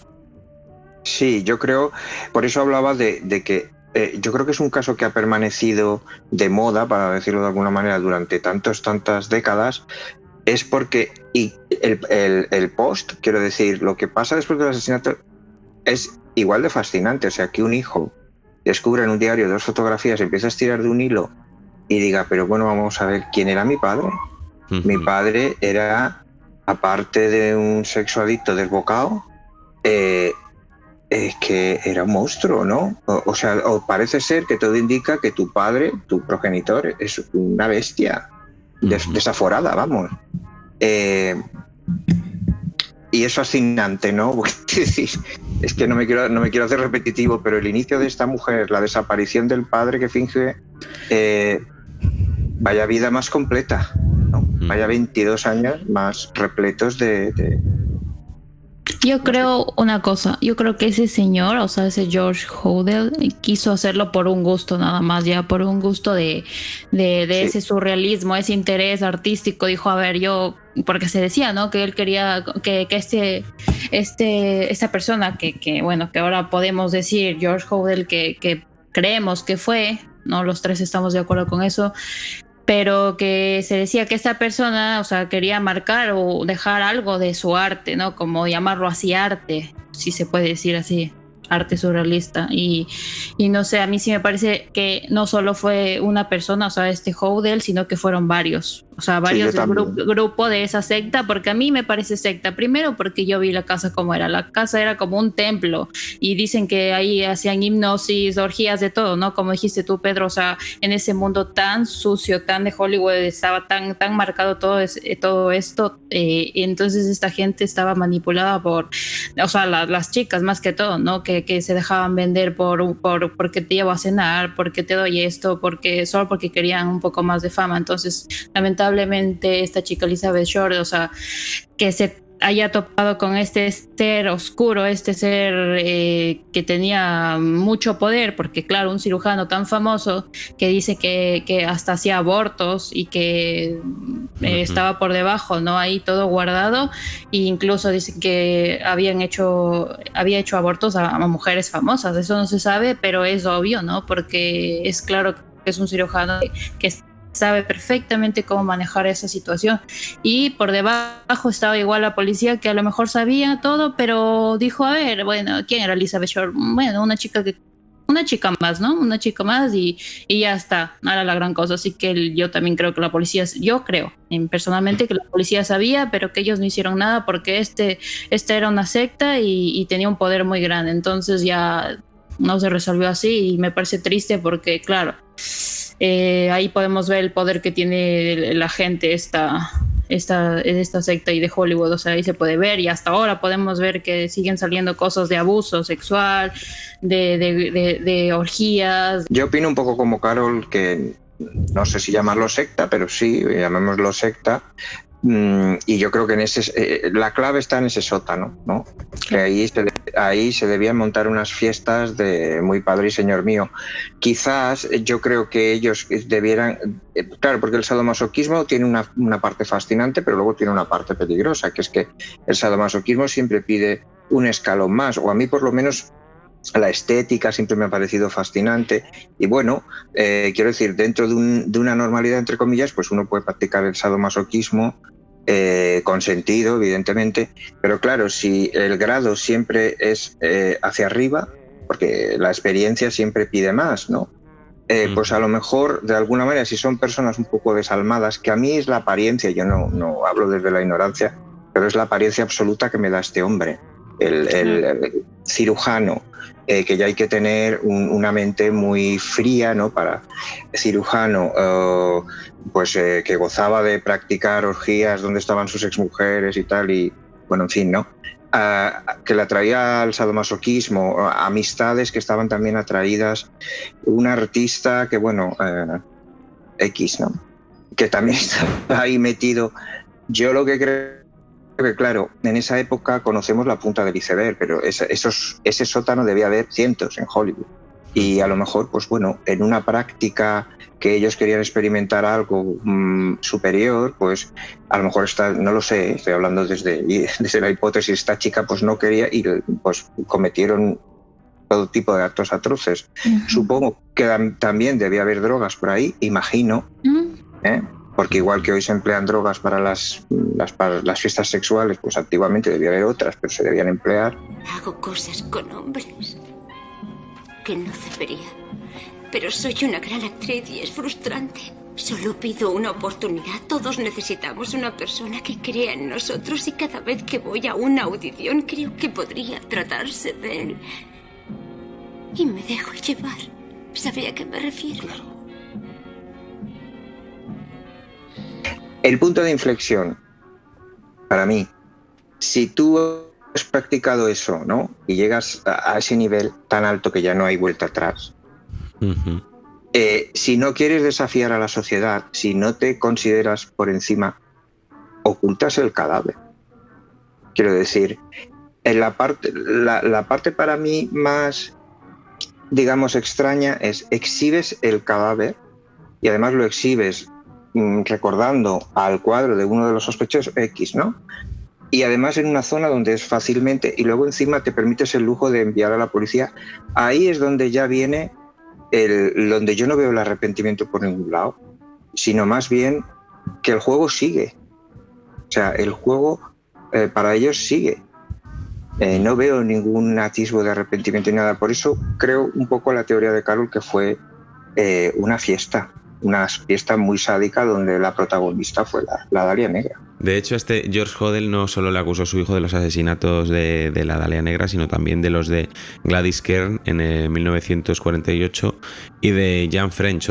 Sí, yo creo, por eso hablaba de que yo creo que es un caso que ha permanecido de moda, para decirlo de alguna manera, durante tantas décadas, es porque el post, quiero decir, lo que pasa después del asesinato es igual de fascinante. O sea, que un hijo descubra en un diario 2 fotografías, empieza a estirar de un hilo y diga, pero bueno, vamos a ver, ¿quién era mi padre? Mi padre era, aparte de un sexoadicto desbocado, que era un monstruo, ¿no? O sea, parece ser que todo indica que tu padre, tu progenitor, es una bestia desaforada, vamos. Y es fascinante, ¿no? Es que no me quiero hacer repetitivo, pero el inicio de esta mujer, la desaparición del padre que finge, vaya vida más completa, ¿no? Vaya 22 años más repletos de... Yo creo una cosa, yo creo que ese señor, o sea, ese George Hodel, quiso hacerlo por un gusto nada más, ya por un gusto de sí, ese surrealismo, ese interés artístico. Dijo, a ver, yo, porque se decía, ¿no? Que él quería que esta persona que bueno, que ahora podemos decir George Hodel, que creemos que fue, ¿no? Los tres estamos de acuerdo con eso. Pero que se decía que esta persona, o sea, quería marcar o dejar algo de su arte, ¿no? Como llamarlo así arte, si se puede decir así, arte surrealista. Y no sé, a mí sí me parece que no solo fue una persona, o sea, Hodel, sino que fueron varios. O sea, varios del grupo de esa secta, porque a mí me parece secta. Primero porque yo vi la casa como era. La casa era como un templo y dicen que ahí hacían hipnosis, orgías, de todo, ¿no? Como dijiste tú, Pedro, o sea, en ese mundo tan sucio, tan de Hollywood, estaba tan marcado todo esto. Entonces esta gente estaba manipulada por, o sea, las chicas más que todo, ¿no? Que se dejaban vender porque te llevo a cenar, porque te doy esto, solo porque querían un poco más de fama. Entonces, lamentablemente esta chica Elizabeth Short, o sea, que se haya topado con este ser oscuro, este ser que tenía mucho poder, porque claro, un cirujano tan famoso que dice que hasta hacía abortos y que estaba por debajo, ¿no? Ahí todo guardado, e incluso dicen que había hecho abortos a mujeres famosas. Eso no se sabe, pero es obvio, ¿no? Porque es claro que es un cirujano que sabe perfectamente cómo manejar esa situación. Y por debajo estaba igual la policía, que a lo mejor sabía todo, pero dijo, a ver, bueno, ¿quién era Elizabeth Short? Bueno, una chica más, ¿no? Una chica más y ya está, no era la gran cosa. Así que yo también creo que la policía, yo creo personalmente que la policía sabía, pero que ellos no hicieron nada porque esta era una secta y tenía un poder muy grande. Entonces ya no se resolvió así y me parece triste porque, claro, ahí podemos ver el poder que tiene la gente esta secta y de Hollywood. O sea, ahí se puede ver, y hasta ahora podemos ver que siguen saliendo cosas de abuso sexual, de orgías. Yo opino un poco como Carol, que no sé si llamarlo secta, pero sí, llamémoslo secta. Y yo creo que la clave está en ese sótano, ¿no? Que ahí se debían montar unas fiestas de muy padre y señor mío. Quizás yo creo que ellos debieran, claro, porque el sadomasoquismo tiene una parte fascinante, pero luego tiene una parte peligrosa, que es que el sadomasoquismo siempre pide un escalón más, o a mí por lo menos la estética siempre me ha parecido fascinante. Y bueno, quiero decir, dentro de una normalidad, entre comillas, pues uno puede practicar el sadomasoquismo consentido, evidentemente, pero claro, si el grado siempre es hacia arriba, porque la experiencia siempre pide más, ¿no? Pues a lo mejor, de alguna manera, si son personas un poco desalmadas, que a mí es la apariencia, yo no hablo desde la ignorancia, pero es la apariencia absoluta que me da este hombre, el cirujano, que ya hay que tener una mente muy fría, ¿no? Para cirujano, que gozaba de practicar orgías donde estaban sus exmujeres y tal, y bueno, en fin, ¿no? Que le atraía al sadomasoquismo, amistades que estaban también atraídas, un artista que, bueno, X, ¿no? Que también está ahí metido. Yo lo que creo que, claro, en esa época conocemos la punta del iceberg, pero ese sótano debía haber cientos en Hollywood. Y a lo mejor, pues bueno, en una práctica que ellos querían experimentar algo superior, pues a lo mejor no lo sé, estoy hablando desde la hipótesis, esta chica pues no quería y pues cometieron todo tipo de actos atroces. Supongo que también debía haber drogas por ahí, imagino, porque igual que hoy se emplean drogas para las fiestas sexuales, pues antiguamente debía haber otras, pero se debían emplear. Hago cosas con hombres que no debería, pero soy una gran actriz y es frustrante. Solo pido una oportunidad. Todos necesitamos una persona que crea en nosotros y cada vez que voy a una audición creo que podría tratarse de él. Y me dejo llevar. ¿Sabe a qué me refiero? El punto de inflexión, para mí, si tú has practicado eso, ¿no? Y llegas a ese nivel tan alto que ya no hay vuelta atrás. Si no quieres desafiar a la sociedad, si no te consideras por encima, ocultas el cadáver. Quiero decir, en la parte para mí más, digamos, extraña es exhibes el cadáver y además lo exhibes recordando al cuadro de uno de los sospechosos X, ¿no? Y además en una zona donde es fácilmente, y luego encima te permites el lujo de enviar a la policía. Ahí es donde ya viene donde yo no veo el arrepentimiento por ningún lado, sino más bien que el juego sigue. O sea, el juego para ellos sigue. No veo ningún atisbo de arrepentimiento ni nada. Por eso creo un poco la teoría de Carol, que fue una fiesta muy sádica donde la protagonista fue la Dalia Negra. De hecho, George Hodel no solo le acusó a su hijo de los asesinatos de la Dalia Negra, sino también de los de Gladys Kern en 1948 y de Jeanne French,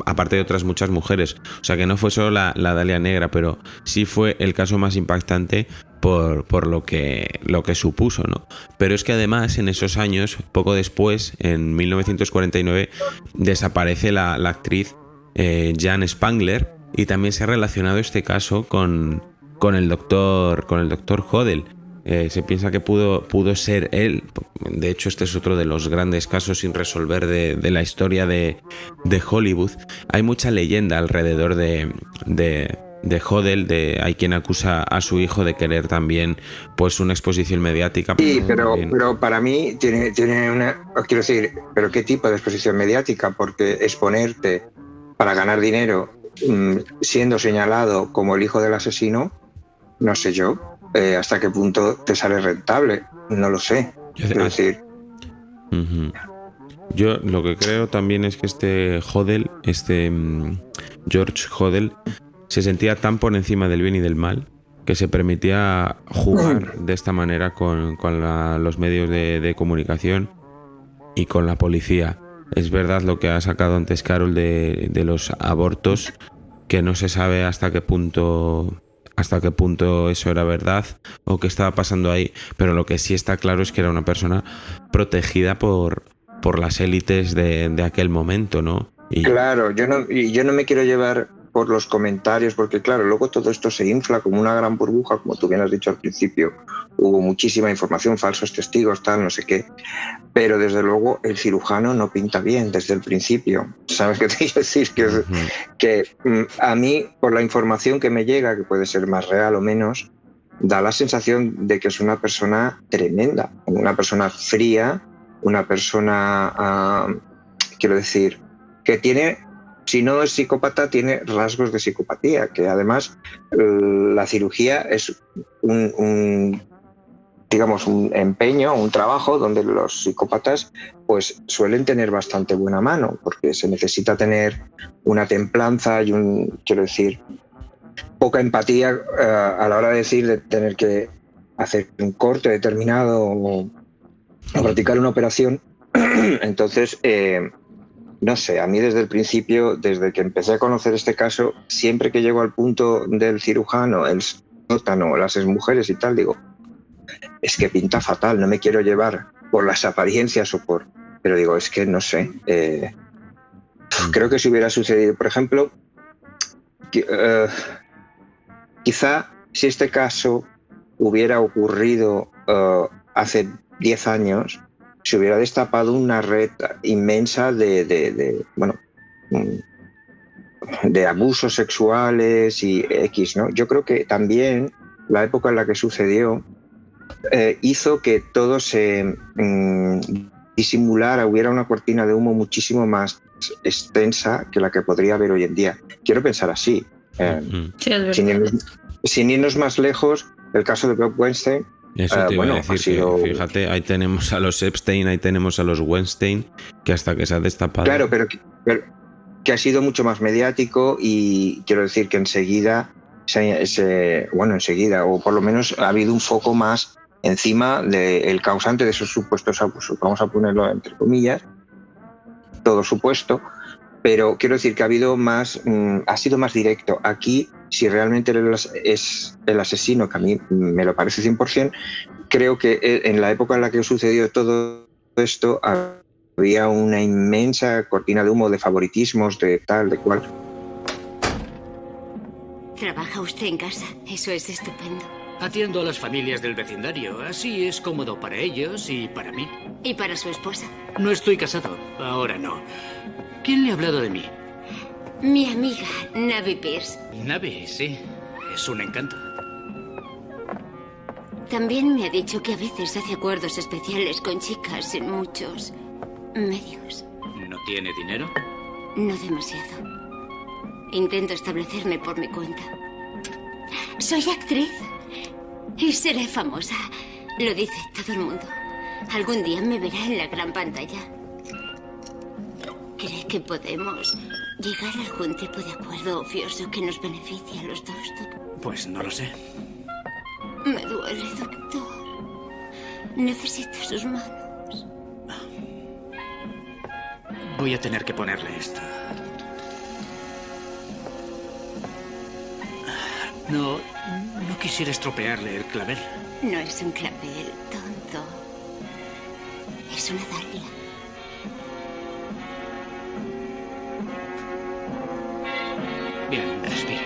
aparte de otras muchas mujeres. O sea, que no fue solo la Dalia Negra, pero sí fue el caso más impactante por lo que supuso, ¿no? Pero es que además en esos años, poco después, en 1949, desaparece la actriz Jan Spangler, y también se ha relacionado este caso con el doctor Hodel. Se piensa que pudo ser él. De hecho, este es otro de los grandes casos sin resolver de la historia de Hollywood. Hay mucha leyenda alrededor de Hodel. Hay quien acusa a su hijo de querer también pues una exposición mediática. Sí, pero para mí tiene una... Quiero decir, ¿pero qué tipo de exposición mediática? Porque exponerte para ganar dinero siendo señalado como el hijo del asesino, no sé yo hasta qué punto te sale rentable, no lo sé. Quiero decir. Yo lo que creo también es que Hodel, George Hodel, se sentía tan por encima del bien y del mal que se permitía jugar de esta manera con los medios de comunicación y con la policía. Es verdad lo que ha sacado antes Carol de los abortos, que no se sabe hasta qué punto eso era verdad o qué estaba pasando ahí, pero lo que sí está claro es que era una persona protegida por las élites de aquel momento, ¿no? Claro, yo no me quiero llevar por los comentarios, porque claro, luego todo esto se infla como una gran burbuja, como tú bien has dicho al principio. Hubo muchísima información, falsos testigos, tal, no sé qué. Pero desde luego el cirujano no pinta bien desde el principio. ¿Sabes qué te quiero decir? Que a mí, por la información que me llega, que puede ser más real o menos, da la sensación de que es una persona tremenda, una persona fría, una persona, quiero decir, que tiene... Si no es psicópata, tiene rasgos de psicopatía, que además la cirugía es un empeño, un trabajo donde los psicópatas pues suelen tener bastante buena mano, porque se necesita tener una templanza y poca empatía a la hora de tener que hacer un corte determinado o practicar una operación. Entonces, no sé, a mí desde el principio, desde que empecé a conocer este caso, siempre que llego al punto del cirujano, el sótano, las exmujeres y tal, digo, es que pinta fatal, no me quiero llevar por las apariencias pero digo, es que no sé. Creo que si hubiera sucedido, por ejemplo, quizá si este caso hubiera ocurrido hace 10 años, se hubiera destapado una red inmensa de abusos sexuales y X, ¿no? Yo creo que también la época en la que sucedió hizo que todo se disimulara, hubiera una cortina de humo muchísimo más extensa que la que podría haber hoy en día. Quiero pensar así. Sí, es verdad. Sin irnos más lejos, el caso de Bob Weinstein. Eso te iba a decir, que fíjate, ahí tenemos a los Epstein, ahí tenemos a los Weinstein, que hasta que se ha destapado... Claro, pero que ha sido mucho más mediático y quiero decir que enseguida, o por lo menos ha habido un foco más encima del causante de esos supuestos abusos. Vamos a ponerlo entre comillas, todo supuesto, pero quiero decir que ha habido más, ha sido más directo. Aquí, si realmente es el asesino, que a mí me lo parece 100%, creo que en la época en la que sucedió todo esto había una inmensa cortina de humo de favoritismos, de tal, de cual. ¿Trabaja usted en casa? Eso es estupendo. Atiendo a las familias del vecindario. Así es cómodo para ellos y para mí. ¿Y para su esposa? No estoy casado. Ahora no. ¿Quién le ha hablado de mí? Mi amiga, Navi Pierce. Navi, sí. Es un encanto. También me ha dicho que a veces hace acuerdos especiales con chicas en muchos medios. ¿No tiene dinero? No demasiado. Intento establecerme por mi cuenta. Soy actriz y seré famosa. Lo dice todo el mundo. Algún día me verá en la gran pantalla. ¿Cree que podemos llegar a algún tipo de acuerdo ofioso que nos beneficie a los dos, doctor? Pues no lo sé. Me duele, doctor. Necesito sus manos. Voy a tener que ponerle esto. No quisiera estropearle el clavel. No es un clavel, tonto. Es una dalia. Bien, respire.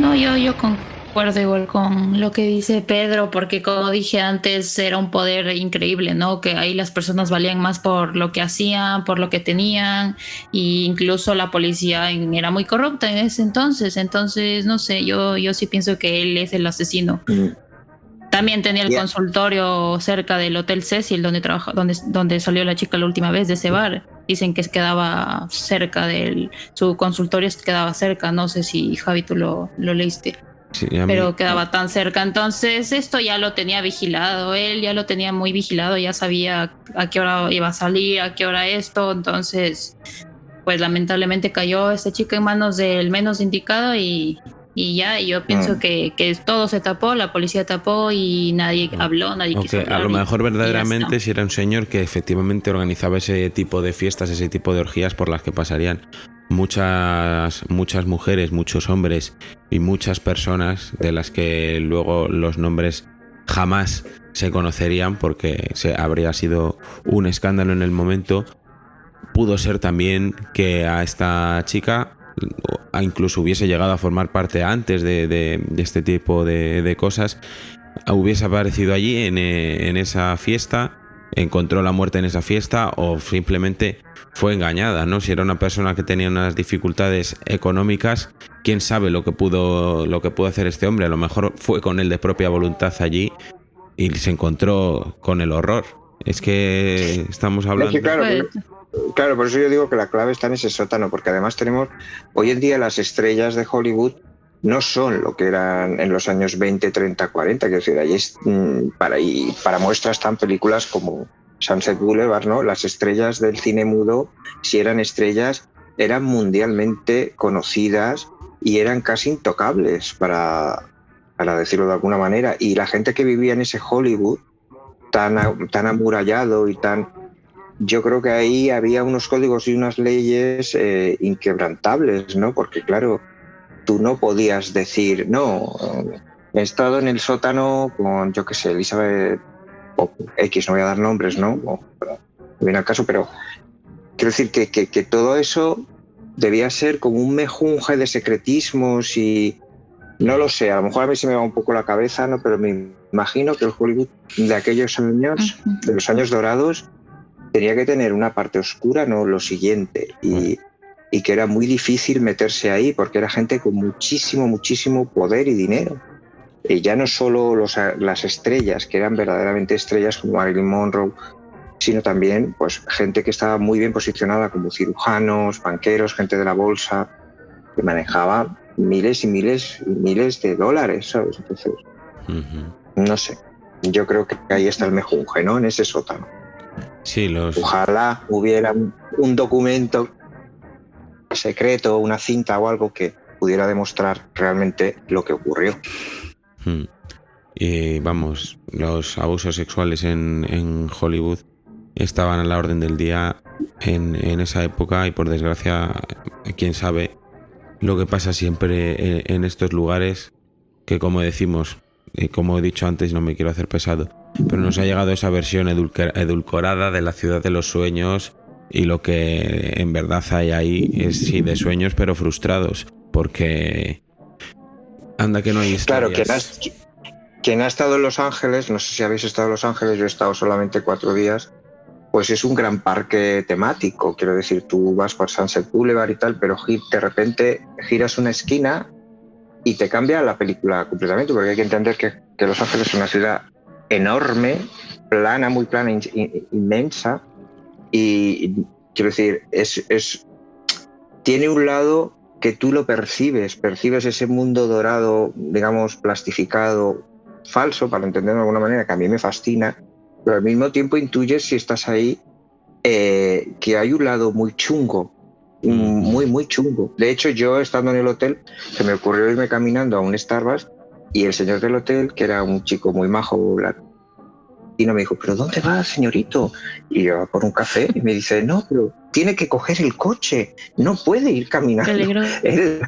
No, yo concuerdo igual con lo que dice Pedro, porque como dije antes, era un poder increíble, ¿no? Que ahí las personas valían más por lo que hacían, por lo que tenían, e incluso la policía era muy corrupta en ese entonces. Entonces, no sé, yo sí pienso que él es el asesino. También tenía el consultorio cerca del Hotel Cecil, donde salió la chica la última vez de ese bar. Dicen que quedaba cerca su consultorio quedaba cerca. No sé si, Javi, tú lo leíste. Sí, pero quedaba tan cerca. Entonces esto ya lo tenía vigilado. Él ya lo tenía muy vigilado. Ya sabía a qué hora iba a salir, a qué hora esto. Entonces, pues lamentablemente cayó esta chica en manos del menos indicado y yo pienso que todo se tapó, la policía tapó y nadie habló, nadie quiso hablar. A lo mejor verdaderamente si era un señor que efectivamente organizaba ese tipo de fiestas, ese tipo de orgías por las que pasarían muchas mujeres, muchos hombres y muchas personas de las que luego los nombres jamás se conocerían porque habría sido un escándalo en el momento. Pudo ser también que a esta chica incluso hubiese llegado a formar parte antes de este tipo de cosas, hubiese aparecido allí en esa fiesta, encontró la muerte en esa fiesta o simplemente fue engañada, ¿no? Si era una persona que tenía unas dificultades económicas, quién sabe lo que pudo hacer este hombre. A lo mejor fue con él de propia voluntad allí y se encontró con el horror. Es que estamos hablando... Es que claro, por eso yo digo que la clave está en ese sótano, porque además tenemos, hoy en día las estrellas de Hollywood no son lo que eran en los años 20, 30, 40, quiero decir, ahí para muestras están películas como Sunset Boulevard, ¿no? Las estrellas del cine mudo, si eran estrellas, eran mundialmente conocidas y eran casi intocables, para decirlo de alguna manera, y la gente que vivía en ese Hollywood tan amurallado y tan... Yo creo que ahí había unos códigos y unas leyes inquebrantables, ¿no? Porque, claro, tú no podías decir, no, he estado en el sótano con, yo qué sé, Elizabeth o X, no voy a dar nombres, ¿no? No viene al caso, pero quiero decir que todo eso debía ser como un mejunje de secretismos y no lo sé, a lo mejor a mí se me va un poco la cabeza, ¿no? Pero me imagino que el Hollywood de aquellos años, de los años dorados, tenía que tener una parte oscura, ¿no? Lo siguiente, y que era muy difícil meterse ahí porque era gente con muchísimo poder y dinero. Y ya no solo las estrellas, que eran verdaderamente estrellas como Marilyn Monroe, sino también pues, gente que estaba muy bien posicionada como cirujanos, banqueros, gente de la bolsa, que manejaba miles y miles de dólares, ¿sabes? Entonces, no sé, yo creo que ahí está el mejunje, ¿no? En ese sótano. Sí, Ojalá hubiera un documento secreto, una cinta o algo que pudiera demostrar realmente lo que ocurrió. Y vamos, los abusos sexuales en Hollywood estaban a la orden del día en esa época y por desgracia, quién sabe lo que pasa siempre en estos lugares que, como decimos, como he dicho antes, no me quiero hacer pesado, pero nos ha llegado esa versión edulcorada de la ciudad de los sueños y lo que en verdad hay ahí es sí de sueños pero frustrados, porque anda que no hay historias. Claro, quien ha estado en Los Ángeles, no sé si habéis estado en Los Ángeles, yo he estado solamente 4 días, pues es un gran parque temático, quiero decir, tú vas por Sunset Boulevard y tal, pero de repente giras una esquina y te cambia la película completamente, porque hay que entender que Los Ángeles es una ciudad enorme, plana, muy plana, inmensa, y quiero decir, tiene un lado que tú lo percibes ese mundo dorado, digamos, plastificado, falso, para entenderlo de alguna manera, que a mí me fascina, pero al mismo tiempo intuyes, si estás ahí, que hay un lado muy chungo, muy chungo. De hecho, yo estando en el hotel, se me ocurrió irme caminando a un Starbucks y el señor del hotel, que era un chico muy majo, y me dijo, ¿pero dónde va, señorito? Y yo, por un café, y me dice, no, pero tiene que coger el coche, no puede ir caminando. Él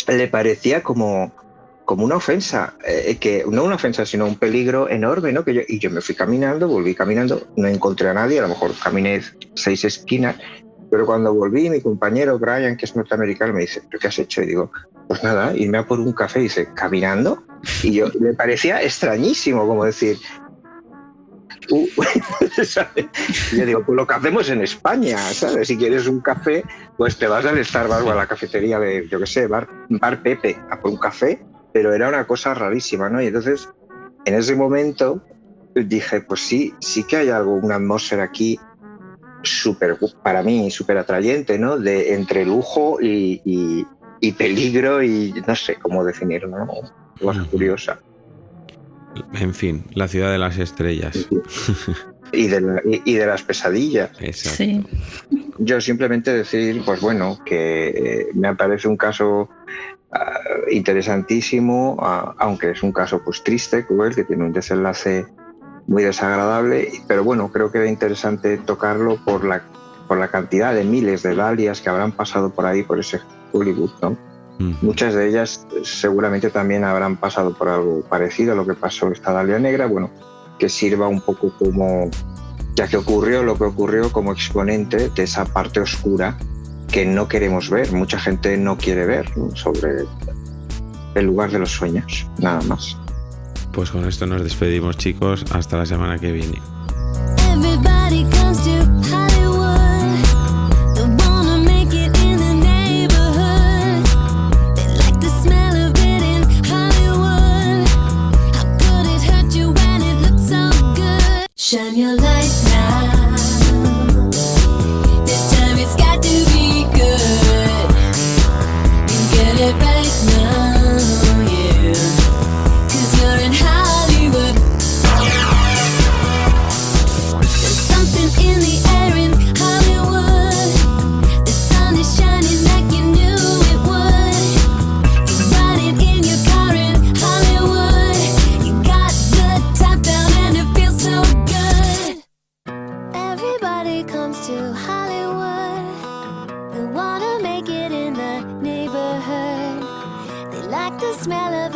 le parecía como una ofensa, que no una ofensa, sino un peligro enorme, ¿no? Y yo me fui caminando, volví caminando, no encontré a nadie, a lo mejor caminé 6 esquinas, pero cuando volví, mi compañero Brian, que es norteamericano, me dice, ¿pero qué has hecho? Y digo, pues nada, irme a por un café, y dice, ¿caminando? Y yo, me parecía extrañísimo, como decir, ¿sabes? Y yo digo, pues lo que hacemos en España, ¿sabes? Si quieres un café, pues te vas al Starbucks o a la cafetería de, yo qué sé, bar Pepe, a por un café, pero era una cosa rarísima, ¿no? Y entonces, en ese momento, dije, pues sí que hay algo, una atmósfera aquí para mí, súper atrayente, ¿no? De entre lujo y peligro y no sé cómo definirlo, ¿no? Cosa curiosa. En fin, la ciudad de las estrellas. Y de las pesadillas. Exacto. Sí. Yo simplemente decir, pues bueno, que me parece un caso interesantísimo, aunque es un caso pues triste, cruel, que tiene un desenlace muy desagradable, pero bueno, creo que era interesante tocarlo por la cantidad de miles de dalias que habrán pasado por ahí, por ese Hollywood, ¿no? Muchas de ellas seguramente también habrán pasado por algo parecido a lo que pasó esta Dalia Negra, bueno, que sirva un poco como, ya que ocurrió lo que ocurrió, como exponente de esa parte oscura que no queremos ver, mucha gente no quiere ver, ¿no? Sobre el lugar de los sueños, nada más. Pues con esto nos despedimos, chicos, hasta la semana que viene. Shine your light now. This time it's got to be good. You get it right now, yeah. 'Cause you're in Hollywood. There's something in the air in Hollywood. The sun is shining like you knew it would. You're riding in your car in Hollywood. You got the top down and it feels so good. Everybody comes to Hollywood. They wanna make it in the neighborhood. They like the smell of